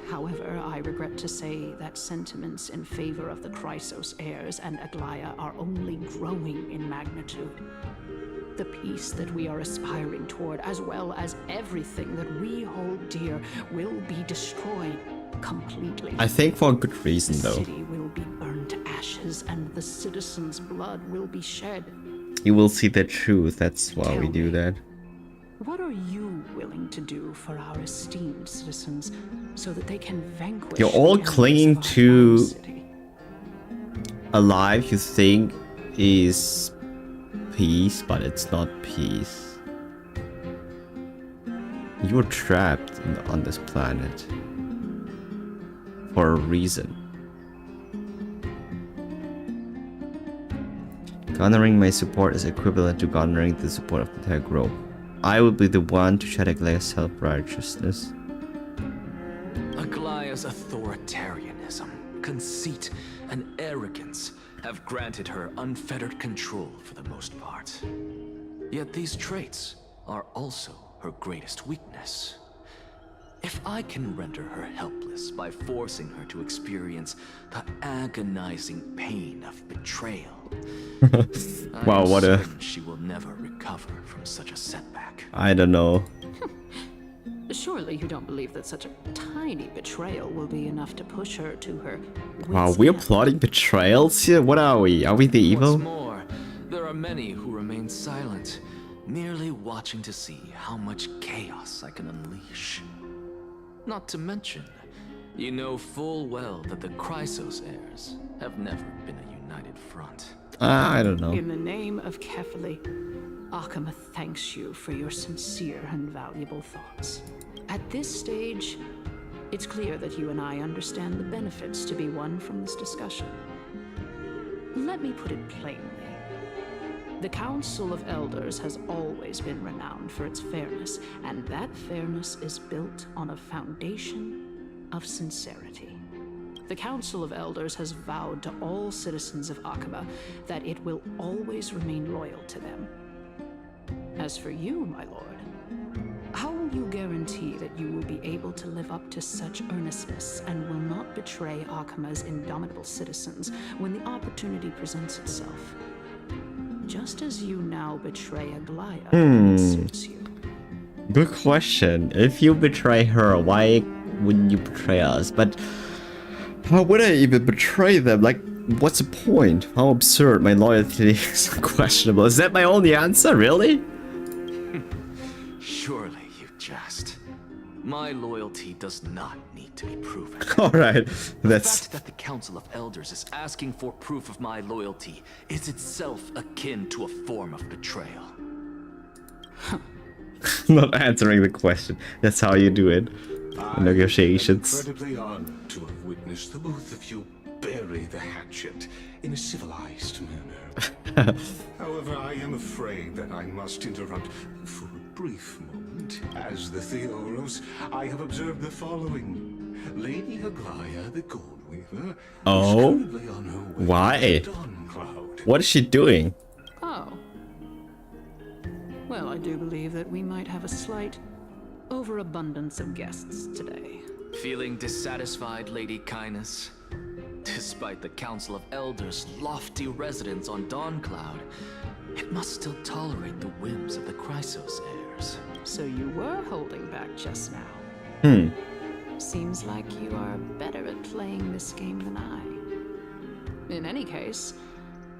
However, I regret to say that sentiments in favor of the Chrysos heirs and Aglaya are only growing in magnitude. The peace that we are aspiring toward, as well as everything that we hold dear, will be destroyed completely. I think for a good reason, though. The city will be burned to ashes, and the citizens' blood will be shed. You will see the truth. That's why we do that. What are you willing to do for our esteemed citizens so that they can vanquish? You're all clinging to a life you think is peace, but it's not peace. You're trapped on this planet for a reason. Garnering my support is equivalent to garnering the support of the entire grove. I will be the one to shed Aglaya's self-righteousness. Aglaya's authoritarianism, conceit, and arrogance have granted her unfettered control for the most part. Yet these traits are also her greatest weakness. If I can render her helpless by forcing her to experience the agonizing pain of betrayal, wow, what a... she will never recover from such a setback. I don't know. Surely you don't believe that such a tiny betrayal will be enough to push her to her wits' Wow, we're end. plotting betrayals here? What are we? Are we the evil? What's more, there are many who remain silent, merely watching to see how much chaos I can unleash. Not to mention, you know full well that the Chrysos heirs have never been a united front. I don't know. In the name of Kefali, Akama thanks you for your sincere and valuable thoughts. At this stage, it's clear that you and I understand the benefits to be won from this discussion. Let me put it plainly. The Council of Elders has always been renowned for its fairness, and that fairness is built on a foundation of sincerity. The Council of Elders has vowed to all citizens of Akama that it will always remain loyal to them. As for you, my lord, how will you guarantee that you will be able to live up to such earnestness and will not betray Akama's indomitable citizens when the opportunity presents itself? Just as you now betray Aglaya when it suits you. Good question. If you betray her, why wouldn't you betray us? But how would I even betray them? Like, what's the point? How absurd. My loyalty is questionable. Is that my only answer? Really? Surely you jest. My loyalty does not need to be proven. Alright, The that's... fact that the Council of Elders is asking for proof of my loyalty is itself akin to a form of betrayal. Not answering the question. That's how you do it. Negotiations. I'm incredibly honored to have witnessed the both of you bury the hatchet in a civilized manner. However, I am afraid that I must interrupt for a brief moment. As the Theoros, I have observed the following. Lady Aglaya, the Gold Weaver, is currently on her way Why? to Dawncloud. What is she doing? Oh. Well, I do believe that we might have a slight overabundance of guests today. Feeling dissatisfied, Lady Kindness? Despite the Council of Elders' lofty residence on Dawncloud, it must still tolerate the whims of the Chrysos heirs. So you were holding back just now. Seems like you are better at playing this game than I. In any case,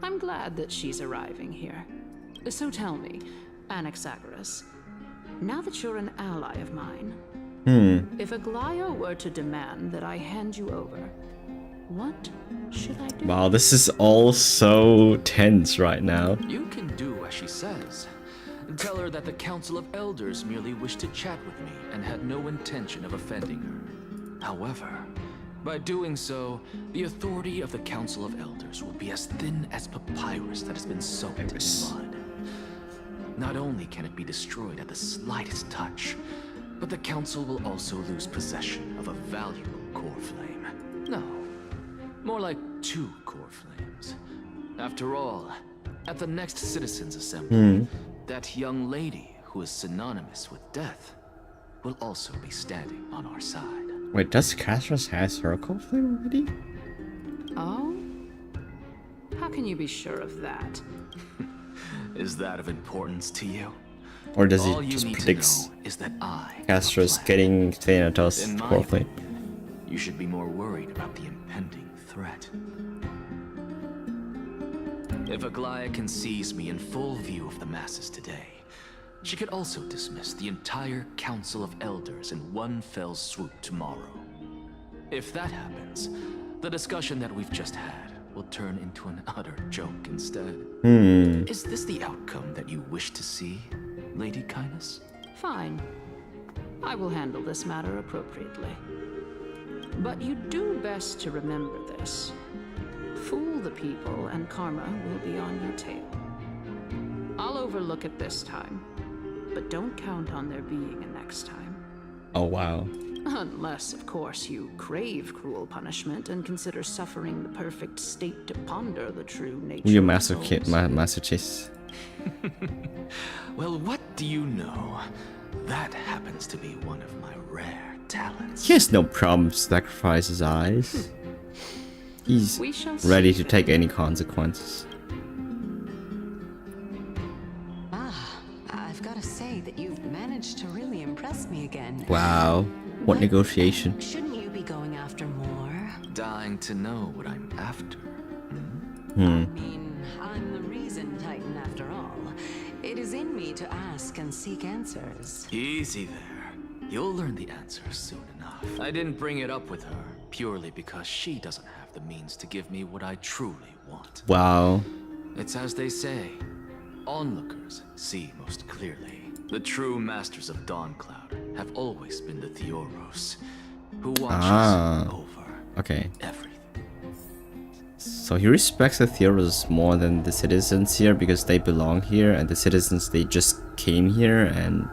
I'm glad that she's arriving here. So tell me, Anaxagoras, now that you're an ally of mine, if Aglaya were to demand that I hand you over, what should I do? Wow, this is all so tense right now. You can do as she says. Tell her that the Council of Elders merely wished to chat with me and had no intention of offending her. However, by doing so, the authority of the Council of Elders will be as thin as papyrus that has been soaked in blood. Not only can it be destroyed at the slightest touch, but the Council will also lose possession of a valuable core flame. No, more like 2 core flames. After all, at the next Citizens' Assembly, that young lady who is synonymous with death will also be standing on our side. Wait, does Castros has her core flame already? Oh? How can you be sure of that? Is that of importance to you? Or does All he you just need predict to know is that I have a Castros plan. getting Thanatos In my core flame? opinion, you should be more worried about the impending threat. If Aglaya can seize me in full view of the masses today, she could also dismiss the entire Council of Elders in one fell swoop tomorrow. If that happens, the discussion that we've just had will turn into an utter joke instead. Is this the outcome that you wish to see, Lady Kindness? Fine. I will handle this matter appropriately. But you do best to remember this. Fool the people and karma will be on your tail. I'll overlook it this time, but don't count on there being a next time. Oh wow. Unless, of course, you crave cruel punishment and consider suffering the perfect state to ponder the true nature You of masochist. Well, what do you know? That happens to be one of my rare talents. He has no problem to sacrifice his eyes. He's We shall ready see to take any consequences. I've got to say that you've managed to really impress me again. Wow. What But negotiation? Shouldn't you be going after more? Dying to know what I'm after. I mean, I'm the reason Titan after all. It is in me to ask and seek answers. Easy there. You'll learn the answers soon enough. I didn't bring it up with her purely because she doesn't have the means to give me what I truly want. Wow. It's as they say, onlookers see most clearly. The true masters of Dawncloud have always been the Theoros, who watches over everything. So he respects the Theoros more than the citizens here because they belong here, and the citizens, they just came here and,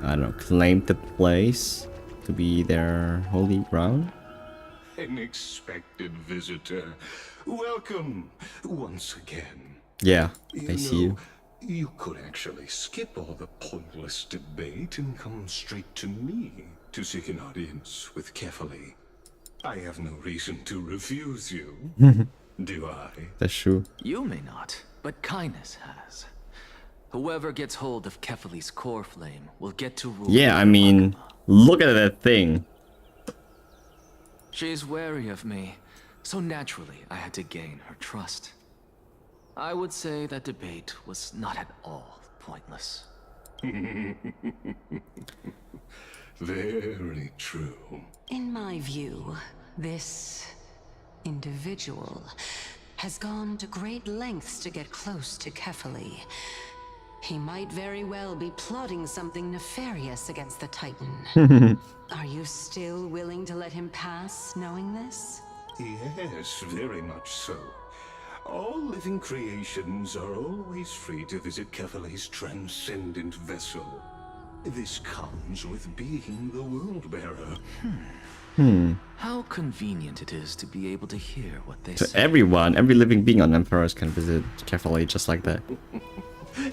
I don't know, claimed the place to be their holy ground. An expected visitor. Welcome once again. Yeah, I see you. You could actually skip all the pointless debate and come straight to me to seek an audience with Kefali. I have no reason to refuse you, do I? That's true. You may not, but Kindness has. Whoever gets hold of Kefali's core flame will get to rule. Yeah, I mean, look at that thing. She's wary of me, so naturally I had to gain her trust. I would say that debate was not at all pointless. Very true. In my view, this individual has gone to great lengths to get close to Kefali. He might very well be plotting something nefarious against the Titan. Are you still willing to let him pass, knowing this? Yes, very much so. All living creations are always free to visit Kefali's transcendent vessel. This comes with being the world-bearer. How convenient it is to be able to hear what they So say. everyone, every living being on Emperors can visit Kefali just like that.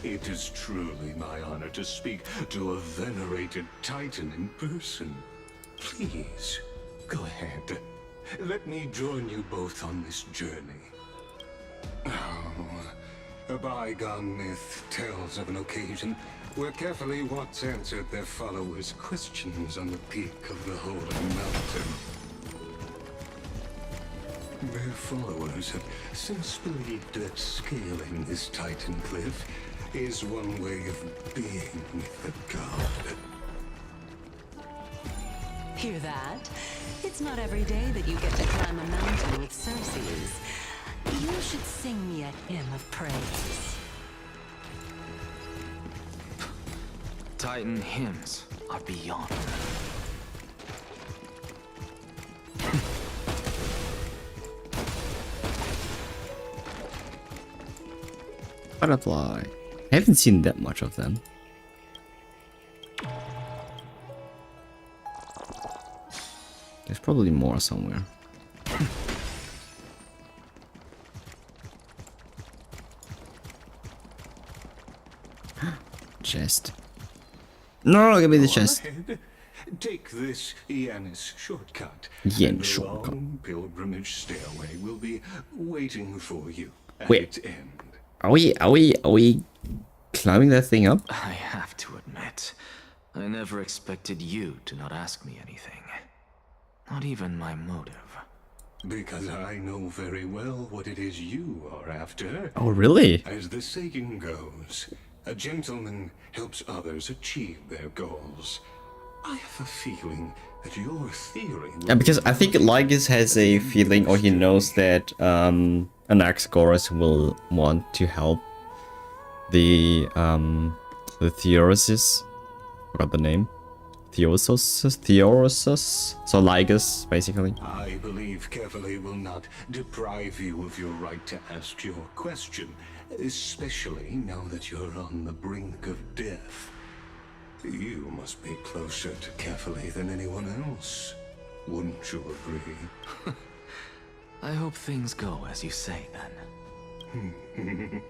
It is truly my honor to speak to a venerated Titan in person. Please, go ahead. Let me join you both on this journey. A bygone myth tells of an occasion where Kefali once answered their followers' questions on the peak of the Holy Mountain. Their followers have since believed that scaling this Titan cliff is one way of being with the god. Hear that? It's not every day that you get to climb a mountain with Circes. You should sing me a hymn of praise. Titan hymns are beyond. Butterfly. I haven't seen that much of them. There's probably more somewhere. Chest. No, give me the chest. Ahead. Take this Yanis shortcut. Yanis and the shortcut. long pilgrimage stairway will be waiting for you at Wait. its end. Are we climbing that thing up? I have to admit, I never expected you to not ask me anything. Not even my motive. Because I know very well what it is you are after. Oh, really? As the saying goes, a gentleman helps others achieve their goals. I have a feeling that your theory will Yeah, because I think Lygus has a feeling, or he knows that Anaxagoras will want to help the Theorosis. Forgot the name. Theorosis. So Lygus, basically. I believe Kefali will not deprive you of your right to ask your question, especially now that you're on the brink of death. You must be closer to Kefali than anyone else. Wouldn't you agree? I hope things go as you say, then.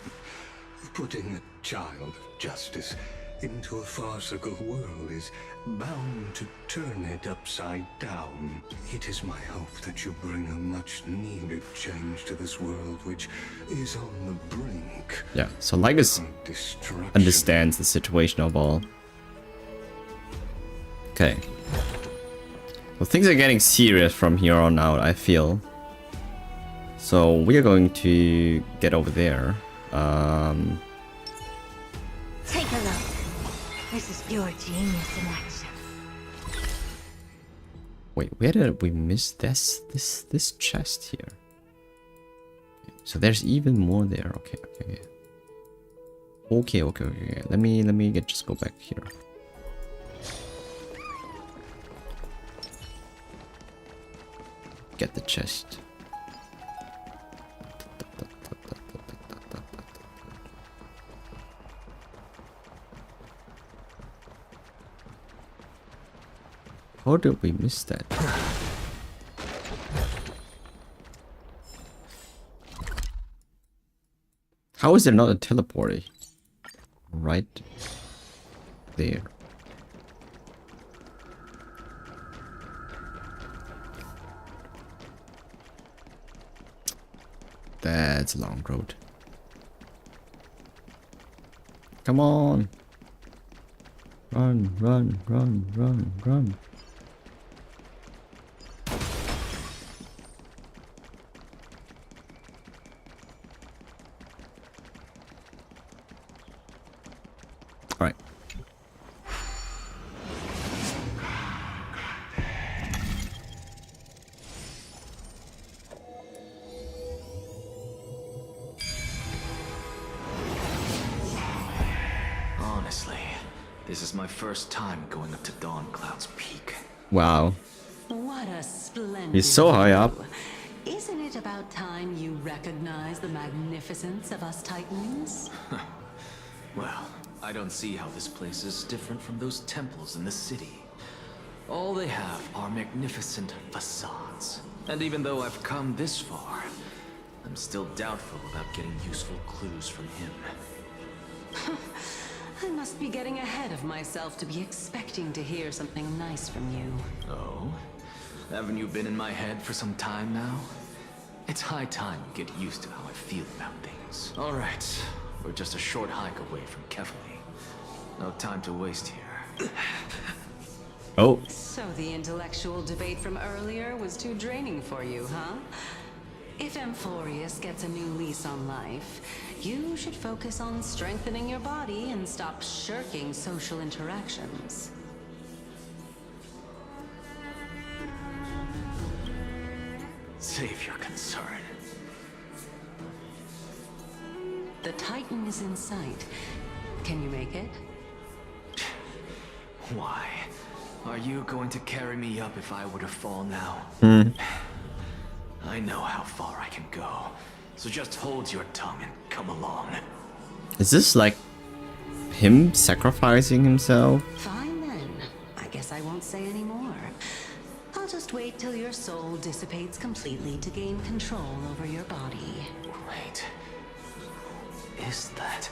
Putting a child of justice into a farcical world is bound to turn it upside down. It is my hope that you bring a much-needed change to this world, which is on the brink. Yeah, so Lygus understands the situation of all. Okay. Well, things are getting serious from here on out, I feel. So we are going to get over there. This is pure genius in action. Wait, where did we miss this chest here? So there's even more there. Okay. Let me just go back here. Get the chest. How did we miss that? How is there not a teleporter right there? That's a long road. Come on. Run. Alright. Honestly, this is my first time going up to Dawn Cloud's peak. Wow. What a splendid He's so high up. view. Isn't it about time you recognize the magnificence of us Titans? Well, I don't see how this place is different from those temples in the city. All they have are magnificent facades. And even though I've come this far, I'm still doubtful about getting useful clues from him. I must be getting ahead of myself to be expecting to hear something nice from you. Oh? Haven't you been in my head for some time now? It's high time you get used to how I feel about things. Alright, we're just a short hike away from Kefali. No time to waste here. Oh. So the intellectual debate from earlier was too draining for you, huh? If Amphorius gets a new lease on life, you should focus on strengthening your body and stop shirking social interactions. Save your concern. The Titan is in sight. Can you make it? Why? Are you going to carry me up if I were to fall now? I know how far I can go, so just hold your tongue and come along. Is this like him sacrificing himself? Fine then. I guess I won't say any more. I'll just wait till your soul dissipates completely to gain control over your body. Wait. Is that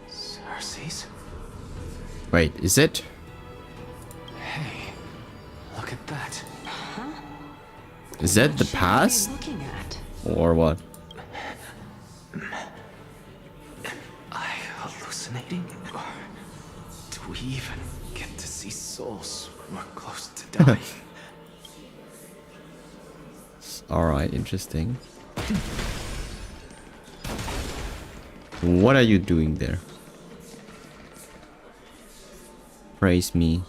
Cersei's? Wait, is it? Hey, look at that. Huh? Is that the What past? are you looking at? Or what? Am I hallucinating? Or do we even get to see souls when we're close to dying? Alright, interesting. What are you doing there? Praise me.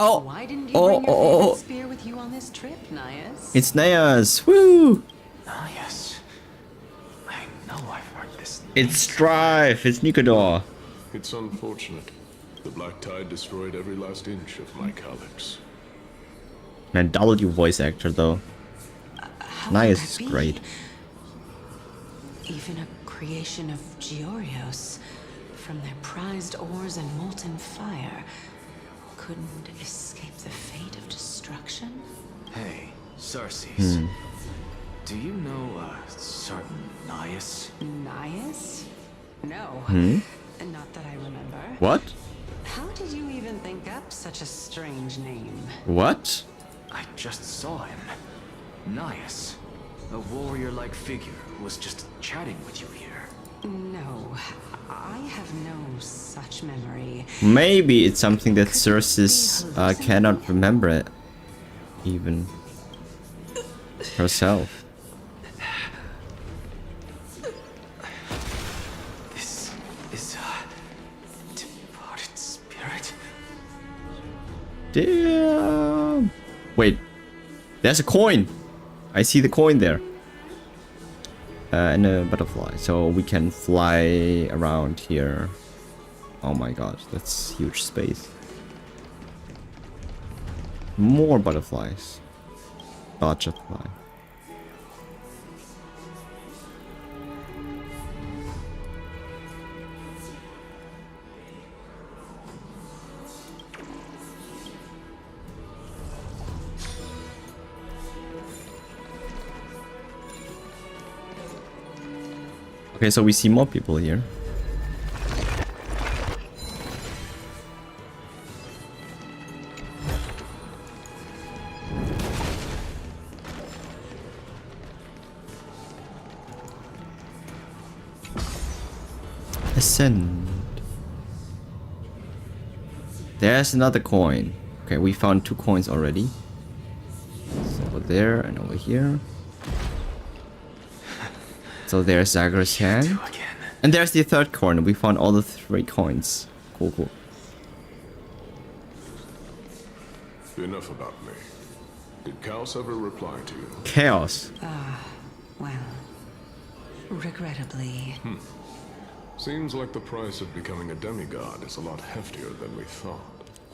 Oh, why didn't you bring your favorite spear with you on this trip, Nias? It's Nias! Woo! Nias. I know I've heard this name. It's Strife! It's Nikodor! It's unfortunate. The Black Tide destroyed every last inch of my calyx. Man, W voice actor though. Nias is great. Even a creation of Georios, from their prized ores and molten fire, couldn't escape the fate of destruction? Hey, Cersei's. Do you know a certain Nias? Nias? No. Not that I remember. What? How did you even think up such a strange name? What? I just saw him. Nias. A warrior-like figure who was just chatting with you here. No, I have no such memory. Maybe it's something that Cersei cannot remember it. even herself. This is a departed spirit. Damn. Wait, there's a coin. I see the coin there. And a butterfly, so we can fly around here. Oh my god, that's huge space. More butterflies. Butterfly. Okay, so we see more people here. Ascend. There's another coin. Okay, we found 2 coins already. It's over there and over here. So there's Zagreus' hand. And there's the 3rd coin. We found all the 3 coins. Cool, cool. Enough about me. Did Chaos ever reply to you? Chaos. Well, regrettably. Seems like the price of becoming a demigod is a lot heftier than we thought.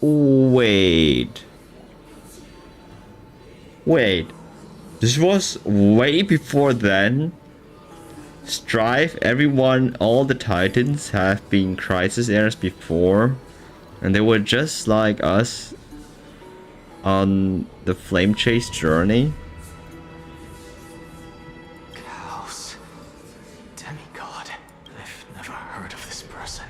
Wait. Wait. This was way before then? Strife, everyone, all the titans have been crisis eras before, and they were just like us on the flame chase journey. Chaos. Demigod. I've never heard of this person.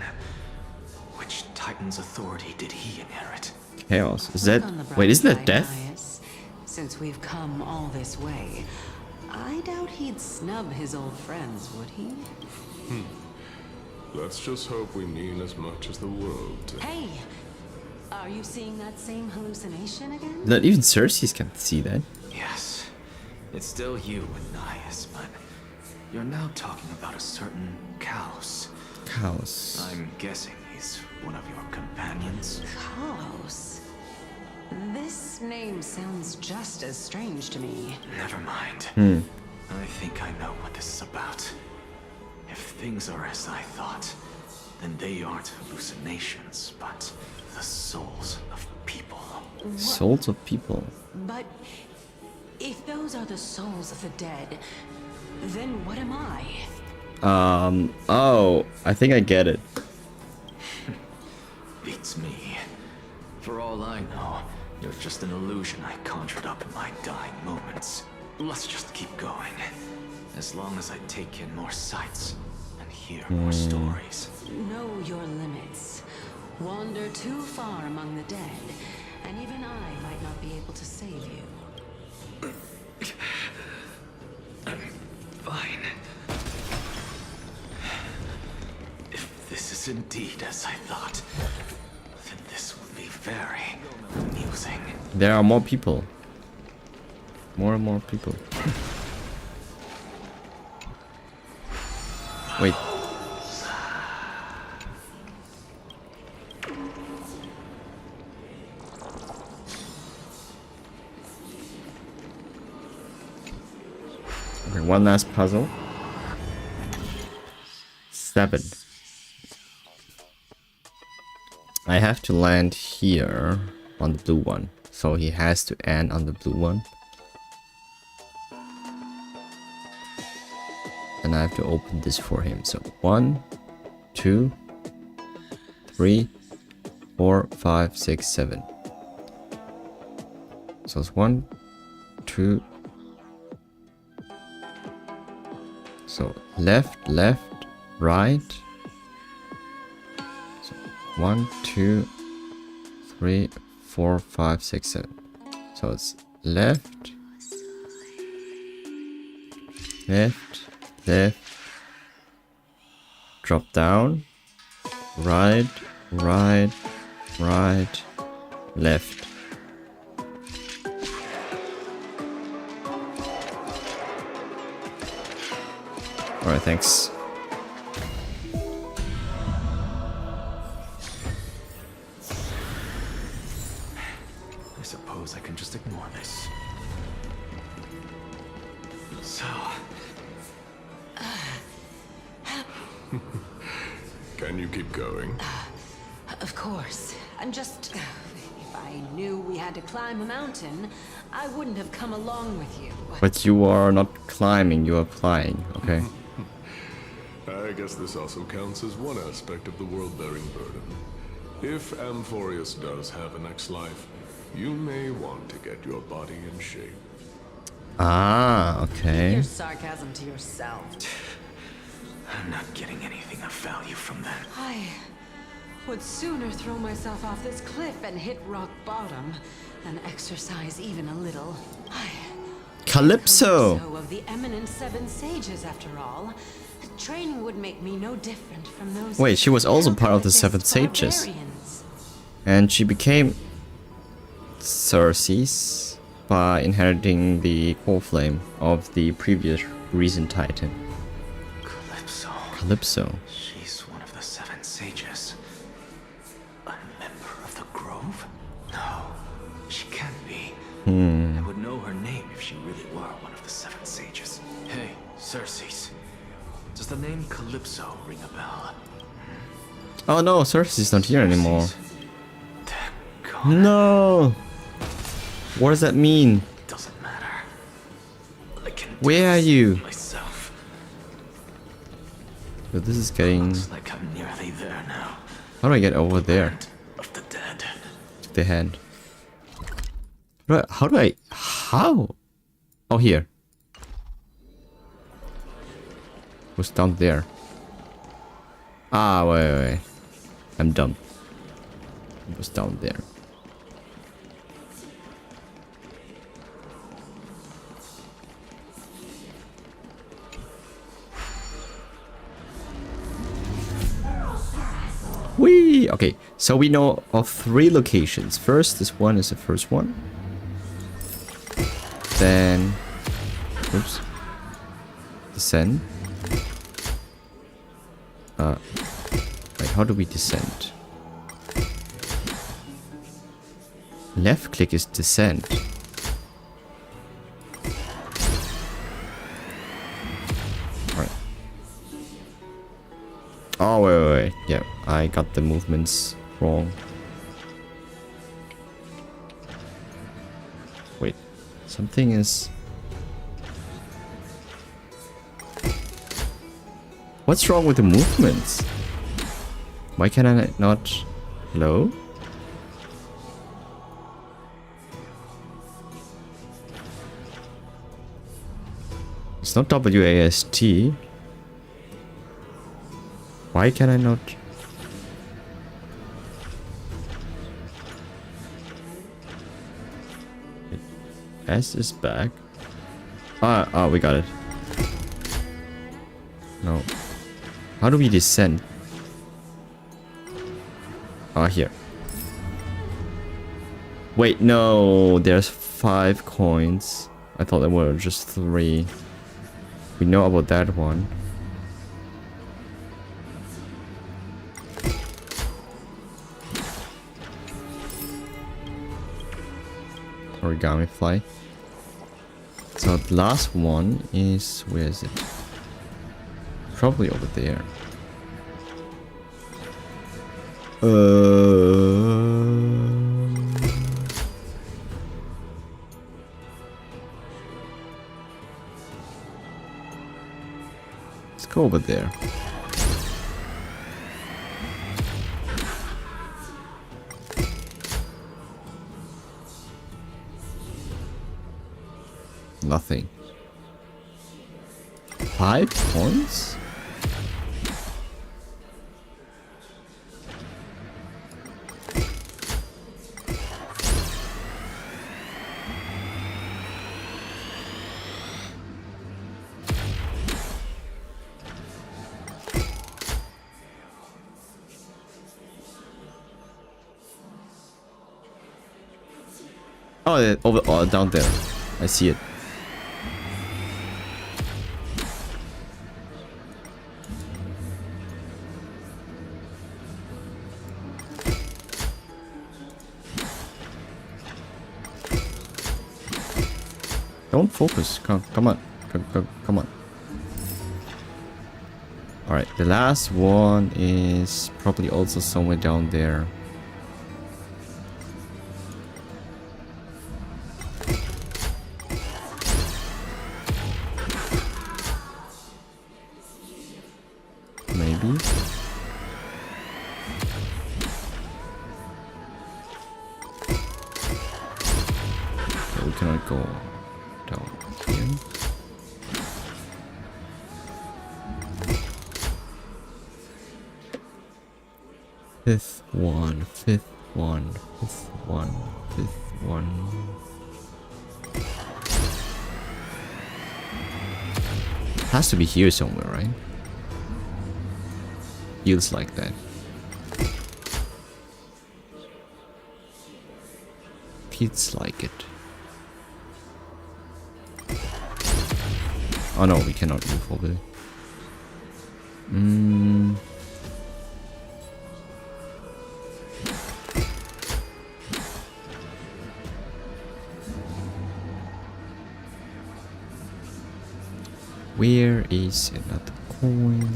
Which titan's authority did he inherit? Chaos. Is that... Wait, isn't that death? Since we've come all this way, I doubt he'd snub his old friends, would he? Let's just hope we mean as much as the world to... Hey! Are you seeing that same hallucination again? Not even Cersei can see that. Yes. It's still you and Nias, but you're now talking about a certain Chaos. Chaos. I'm guessing he's one of your companions. Chaos? This name sounds just as strange to me. Never mind. I think I know what this is about. If things are as I thought, then they aren't hallucinations, but the souls of people. Souls of people. But if those are the souls of the dead, then what am I? Oh, I think I get it. Beats me. For all I know, you're just an illusion I conjured up in my dying moments. Let's just keep going. As long as I take in more sights and hear more stories. Know your limits. Wander too far among the dead, and even I might not be able to save you. I'm fine. If this is indeed as I thought, then this will be very amusing. There are more people. More and more people. Wait. Okay, one last puzzle. 7. I have to land here on the blue one. So he has to end on the blue one. And I have to open this for him. So 1, 2, 3, 4, 5, 6, 7. So it's 1, 2. So left, left, right. So 1, 2, 3, 4, 5, 6, 7. So it's left, left, left, drop down, right, right, right, left. Alright, thanks. I suppose I can just ignore this. So... Can you keep going? Of course. I'm just... If I knew we had to climb a mountain, I wouldn't have come along with you. But you are not climbing, you are flying, okay? I guess this also counts as one aspect of the world-bearing burden. If Amphorius does have a next life, you may want to get your body in shape. Ah, okay. Your sarcasm to yourself. I'm not getting anything of value from that. I would sooner throw myself off this cliff and hit rock bottom than exercise even a little. Calypso! Of the eminent seven sages, after all. Training would make me no different from those. Wait, she was also part of the seven sages. And she became Circe's by inheriting the core flame of the previous recent titan. Calypso. She's one of the seven sages. A member of the Grove? No, she can't be. I would know her name if she really were one of the seven sages. Hey, Circe's. Does the name Calypso ring a bell? Oh no, Circe's not here anymore. No! What does that mean? Doesn't matter. Where are you? Myself. So this is getting... Looks like I'm nearly there now. How do I get over there? Of the dead. To the hand. How do I... How? Oh, here. Was down there. Ah, wait. I'm dumb. It was down there. Whee! Okay, so we know of 3 locations. First, this one is the first one. Then... Oops. Descend. Wait, how do we descend? Left click is descend. Alright. Oh, wait. Yeah, I got the movements wrong. Wait, something is... What's wrong with the movements? Why can I not... Hello? It's not WASD. Why can I not... S is back. Ah, we got it. No. How do we descend? Ah, here. Wait, no. There's 5 coins. I thought there were just 3. We know about that one. Origami fly. So the last one is... Where is it? Probably over there. Let's go over there. Nothing. 5 points? Oh, down there. I see it. Don't focus. Come on. Come on. Alright, the last one is probably also somewhere down there. Maybe. So we cannot go down here. Fifth one. Has to be here somewhere, right? Feels like that. Feels like it. Oh no, we cannot move over there. Where is another coin?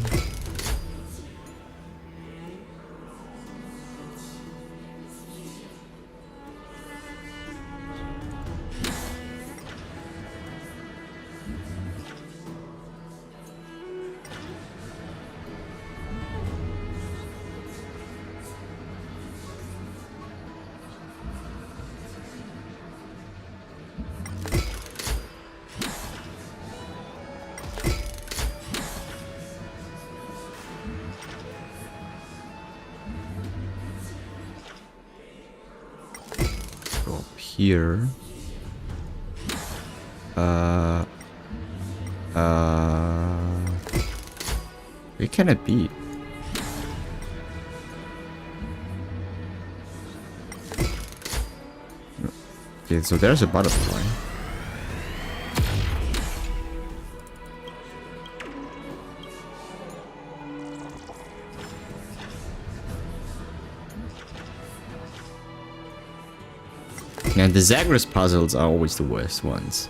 Here. Where can it be? Okay, so there's a butterfly. And the Zagreus puzzles are always the worst ones.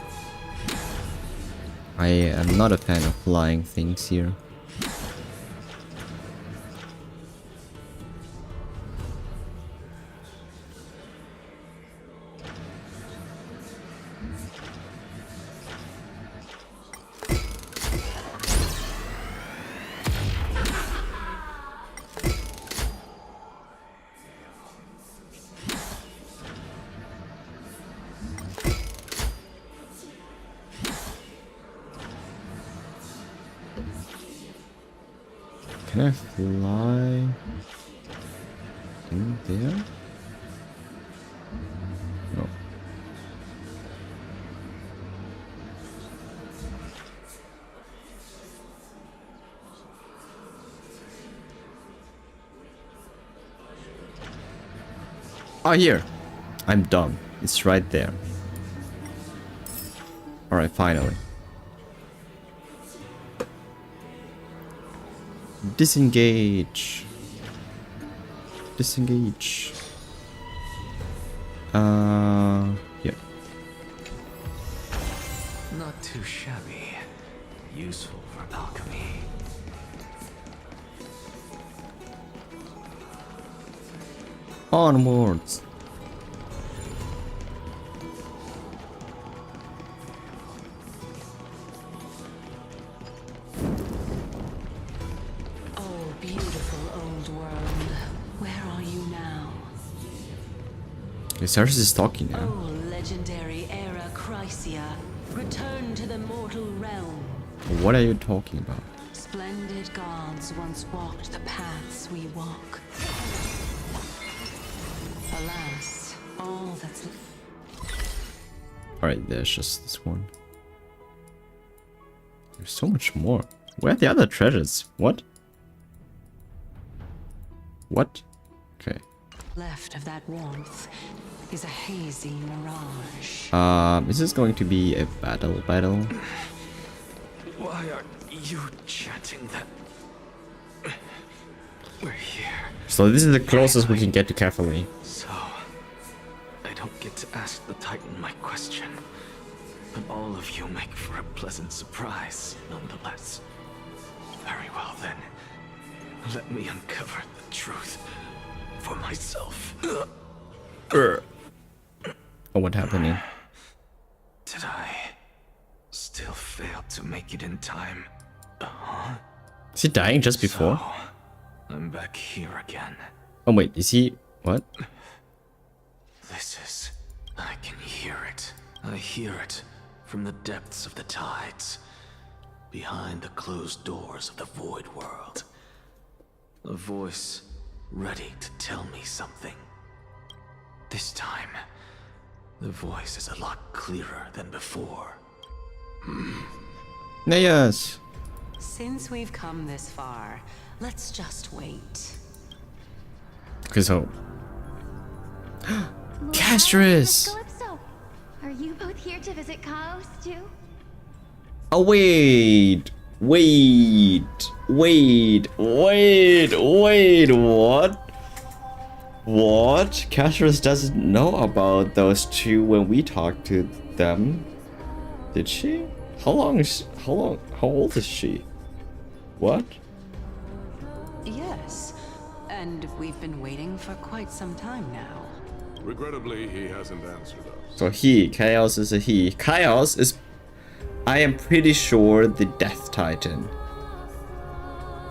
I am not a fan of flying things here. Can I fly in there? No. Oh, here. I'm dumb. It's right there. Alright, finally. Disengage. Disengage. Yeah. Not too shabby. Useful for alchemy. Onwards. Cyrus is talking now. Oh, legendary era Chrysia, return to the mortal realm. What are you talking about? Splendid gods once walked the paths we walk. Alas, all that's... Alright, there's just this one. There's so much more. Where are the other treasures? What? What? Okay. Left of that warmth is a hazy mirage. Is this going to be a battle? Why are you chanting that? We're here. So this is the closest we can get to Catholic. So, I don't get to ask the Titan my question. But all of you make for a pleasant surprise, nonetheless. Very well then. Let me uncover the truth for myself. Oh, what happening? Did I still fail to make it in time? Is he dying just before? So, I'm back here again. Oh wait, is he... what? This is... I can hear it. I hear it from the depths of the tides. Behind the closed doors of the void world. A voice ready to tell me something. This time, the voice is a lot clearer than before. Yes. Since we've come this far, let's just wait. Okay, so... Castris! Calypso, are you both here to visit Chaos too? Oh wait! Wait! What? What? Castris doesn't know about those two when we talked to them. Did she? How old is she? What? Yes, and we've been waiting for quite some time now. Regrettably, he hasn't answered us. So Chaos is a he. Chaos is, I am pretty sure, the Death Titan.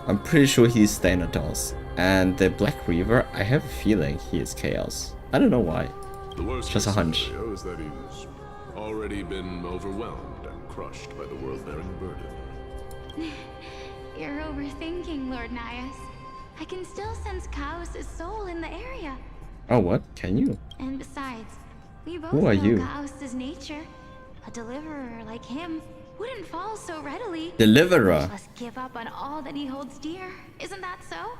I'm pretty sure he's Thanatos. And the Black Reaver, I have a feeling he is Chaos. I don't know why. The worst Just a hunch. scenario is that he's already been overwhelmed and crushed by the world-bearing burden. You're overthinking, Lord Nias. I can still sense Chaos' soul in the area. Oh, what? Can you? And besides, we both Who are know you? Chaos' nature. A deliverer like him wouldn't fall so readily. Deliverer. Much less give up on all that he holds dear. Isn't that so?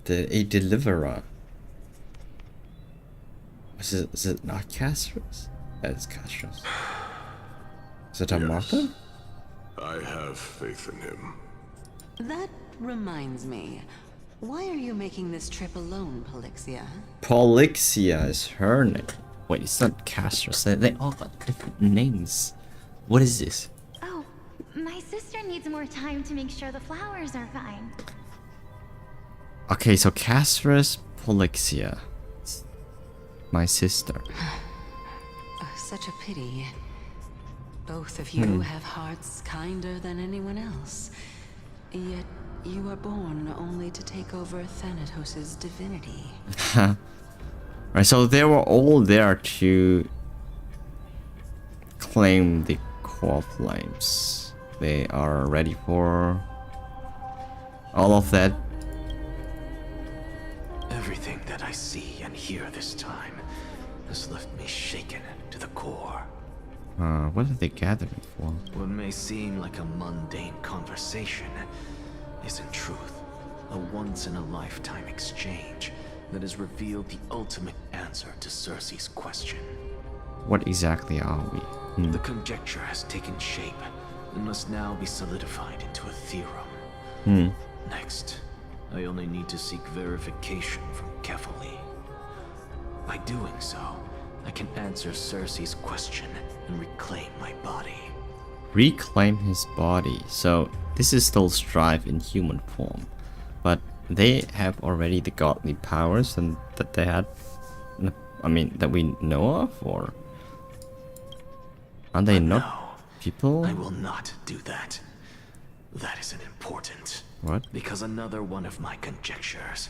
A deliverer. Is it not Castris? That is Castris. Is it a Martha? I have faith in him. That reminds me. Why are you making this trip alone, Polixia? Polixia is her name. Wait, it's not Castris. They all got different names. What is this? Oh, my sister needs more time to make sure the flowers are fine. Okay, so Castris, Polixia. My sister. Such a pity. Both of you have hearts kinder than anyone else. Yet you were born only to take over Thanatos' divinity. Right, so they were all there to claim the core flames. They are ready for all of that. Everything that I see and hear this time has left me shaken to the core. What are they gathering for? What may seem like a mundane conversation is in truth a once-in-a-lifetime exchange that has revealed the ultimate answer to Cersei's question. What exactly are we? The conjecture has taken shape and must now be solidified into a theorem. Next, I only need to seek verification from Kefali. By doing so, I can answer Cersei's question and reclaim my body. Reclaim his body. So this is still Strive in human form, but they have already the godly powers and that they had. I mean, that we know of, or are they not people? I will not do that. That isn't important. What? Because another one of my conjectures,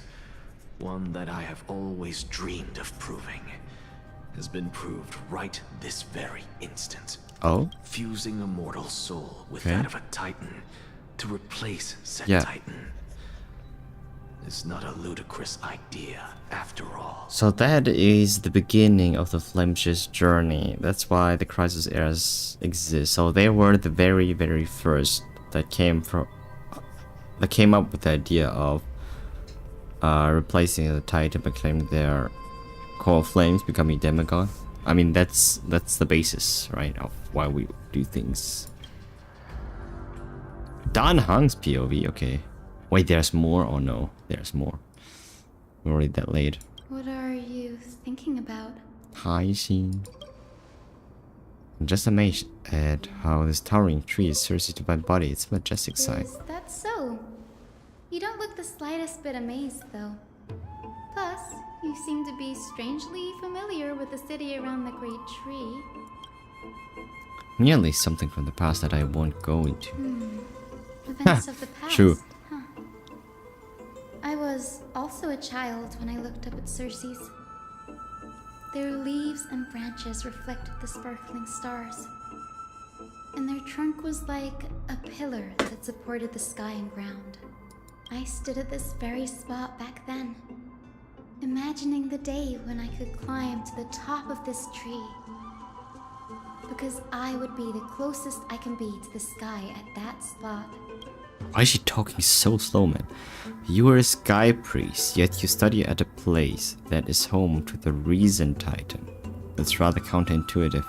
one that I have always dreamed of proving, has been proved right this very instant. Oh? Fusing a mortal soul with that of a titan to replace said titan is not a ludicrous idea after all. So that is the beginning of the Flamesh's journey. That's why the Crisis Heirs exist. So they were the very, very first that came up with the idea of replacing the Titan by claiming their core flames, becoming demigod. I mean, that's the basis, right, of why we do things. Dan Hang's POV, okay. Wait, there's more or no? There's more. We're already that late. What are you thinking about? Hi, Xin. I'm just amazed at how this towering tree is Cersei to my body. It's a majestic sight. Is that so? You don't look the slightest bit amazed, though. Plus, you seem to be strangely familiar with the city around the great tree. Nearly something from the past that I won't go into. Events of the past. True. Huh. I was also a child when I looked up at Cersei's. Their leaves and branches reflected the sparkling stars. And their trunk was like a pillar that supported the sky and ground. I stood at this very spot back then, imagining the day when I could climb to the top of this tree. Because I would be the closest I can be to the sky at that spot. Why is she talking so slow, man? You are a sky priest, yet you study at a place that is home to the Reason Titan. That's rather counterintuitive.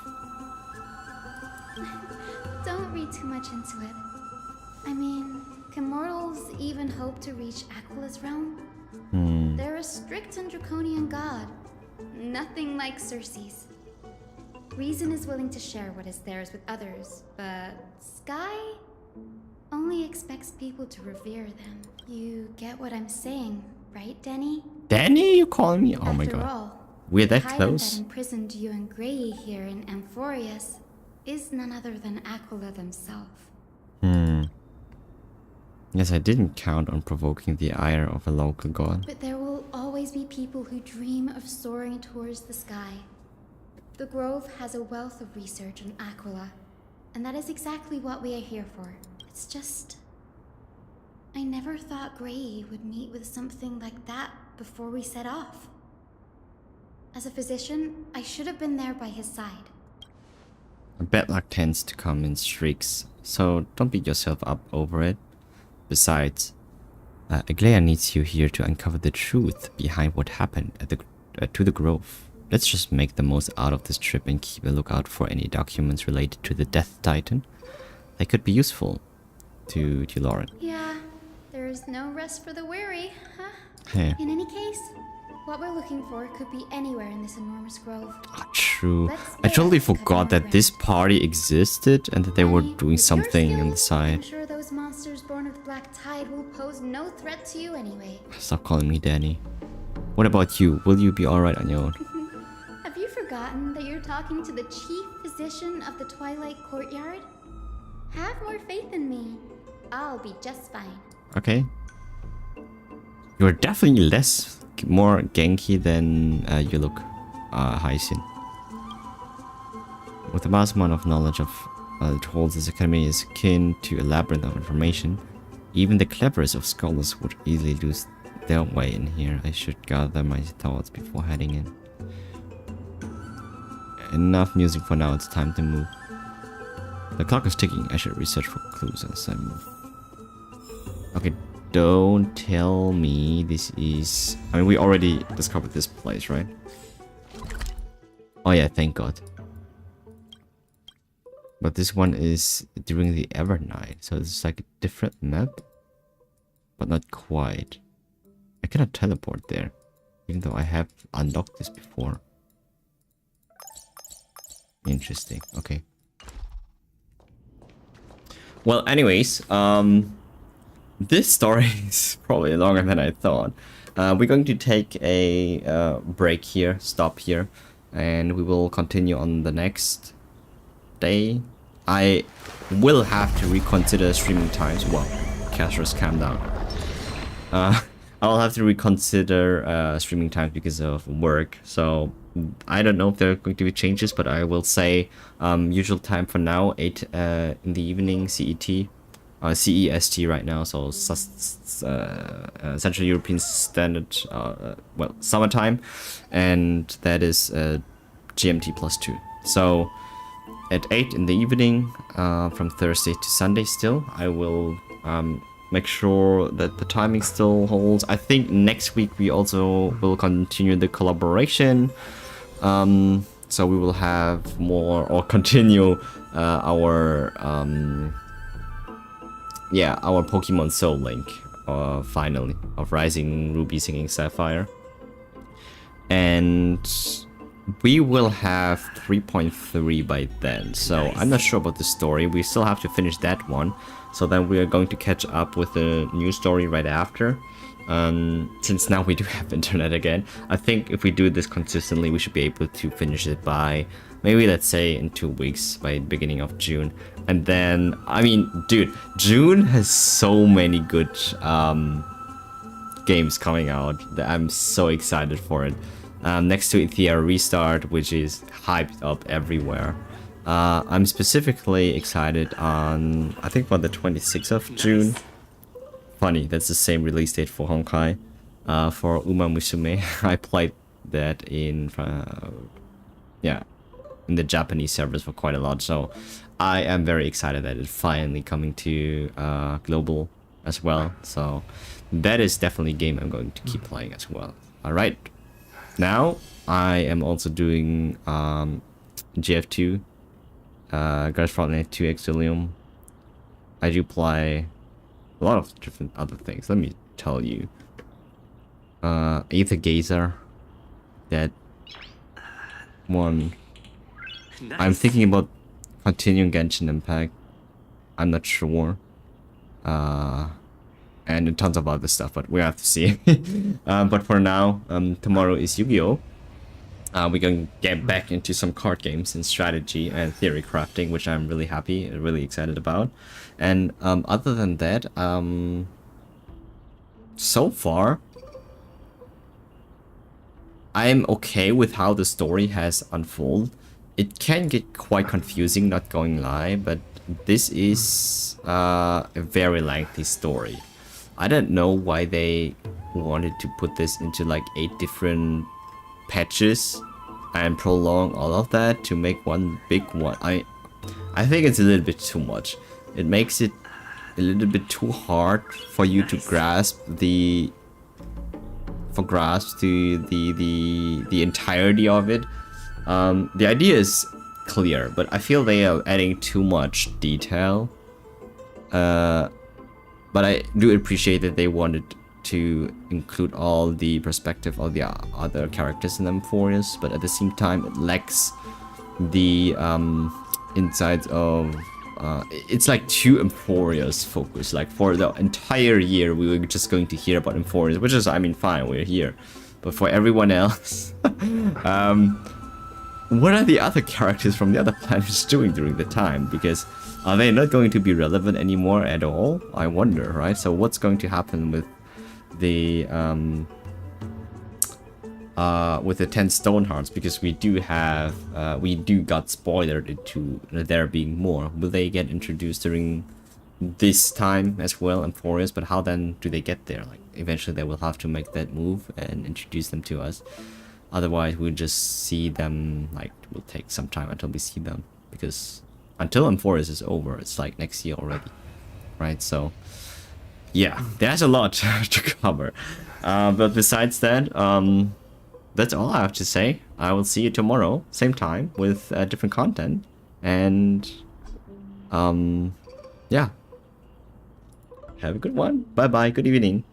Don't read too much into it. I mean, can mortals even hope to reach Aquila's realm? They're a strict and draconian god. Nothing like Cersei's. Reason is willing to share what is theirs with others, but Sky only expects people to revere them. You get what I'm saying, right, Denny? Danny, you calling me? Oh my After god. all, We're that the tyrant close? that imprisoned you and Grey here in Amphorius is none other than Aquila themselves. Yes, I didn't count on provoking the ire of a local god. But there will always be people who dream of soaring towards the sky. The Grove has a wealth of research on Aquila, and that is exactly what we are here for. It's just... I never thought Grey would meet with something like that before we set off. As a physician, I should have been there by his side. Bad luck tends to come in streaks, so don't beat yourself up over it. Besides, Aglaia needs you here to uncover the truth behind what happened at to the Grove. Let's just make the most out of this trip and keep a lookout for any documents related to the Death Titan. They could be useful to Lauren. Yeah, there is no rest for the weary, huh? Hey. In any case, what we're looking for could be anywhere in this enormous grove. True. I totally forgot that this party existed and that they were doing something on the I'm side. sure those monsters born of Black Tide will pose no threat to you anyway. Stop calling me Danny. What about you? Will you be alright on your own? Have you forgotten that you're talking to the chief physician of the Twilight Courtyard? Have more faith in me. I'll be just fine. Okay. You're definitely more ganky than you look, Hyacinth. With the vast amount of knowledge of that holds this academy is akin to a labyrinth of information. Even the cleverest of scholars would easily lose their way in here. I should gather my thoughts before heading in. Enough music for now, it's time to move. The clock is ticking. I should research for clues as I move. Okay, don't tell me this is... I mean, we already discovered this place, right? Oh yeah, thank God. But this one is during the Evernight, so it's like a different map. But not quite. I cannot teleport there, even though I have unlocked this before. Interesting, okay. Well, anyways, this story is probably longer than I thought. We're going to take a break here, stop here, and we will continue on the next day. I will have to reconsider streaming times. Well, Caster's calm down. I'll have to reconsider streaming times because of work. So I don't know if there are going to be changes, but I will say usual time for now, 8 in the evening CET. CEST right now, so Central European Standard, well, summertime, and that is GMT +2. So at 8 in the evening, from Thursday to Sunday still, I will make sure that the timing still holds. I think next week we also will continue the collaboration, so we will have more, or continue our our Pokemon Soul Link, finally, of Rising Ruby Singing Sapphire. And we will have 3.3 by then, so I'm not sure about the story. We still have to finish that one, so then we are going to catch up with the new story right after. Since now we do have internet again, I think if we do this consistently, we should be able to finish it by maybe, let's say, in 2 weeks, by the beginning of June. And then, I mean, dude, June has so many good games coming out that I'm so excited for it. Next to Ethia Restart, which is hyped up everywhere. I'm specifically excited on, I think, for the 26th of June. Funny, that's the same release date for Honkai. For Uma Musume, I played that in, yeah, in the Japanese servers for quite a lot. So I am very excited that it's finally coming to global as well. So that is definitely a game I'm going to keep playing as well. All right, now I am also doing GF2, Garry's Frontline 2 Exilium. I do play a lot of different other things. Let me tell you. Aether Gazer. That one. Nice. I'm thinking about continuing Genshin Impact. I'm not sure. And tons of other stuff, but we have to see. But for now, tomorrow is Yu-Gi-Oh! We're going to get back into some card games and strategy and theory crafting, which I'm really happy, really excited about. And other than that, so far, I'm okay with how the story has unfolded. It can get quite confusing, not going lie, but this is a very lengthy story. I don't know why they wanted to put this into like 8 different patches and prolong all of that to make one big one. I think it's a little bit too much. It makes it a little bit too hard for you to grasp the entirety of it. The idea is clear, but I feel they are adding too much detail. But I do appreciate that they wanted to include all the perspective of the other characters in Amphorius, but at the same time it lacks the insights of it's like too Amphorius focused. Like for the entire year we were just going to hear about Amphorius, which is, I mean, fine, we're here, but for everyone else what are the other characters from the other planets doing during the time? Because are they not going to be relevant anymore at all? I wonder, right? So what's going to happen with the 10 stone hearts? Because we do have we got spoiled into there being more. Will they get introduced during this time as well, Amphorius? But how then do they get there? Like eventually they will have to make that move and introduce them to us. Otherwise we'll just see them, like, it will take some time until we see them, because until Amphorius is over, it's like next year already, right? So yeah, there's a lot to cover. But besides that, that's all I have to say. I will see you tomorrow, same time, with different content. And yeah, have a good one. Bye bye, good evening.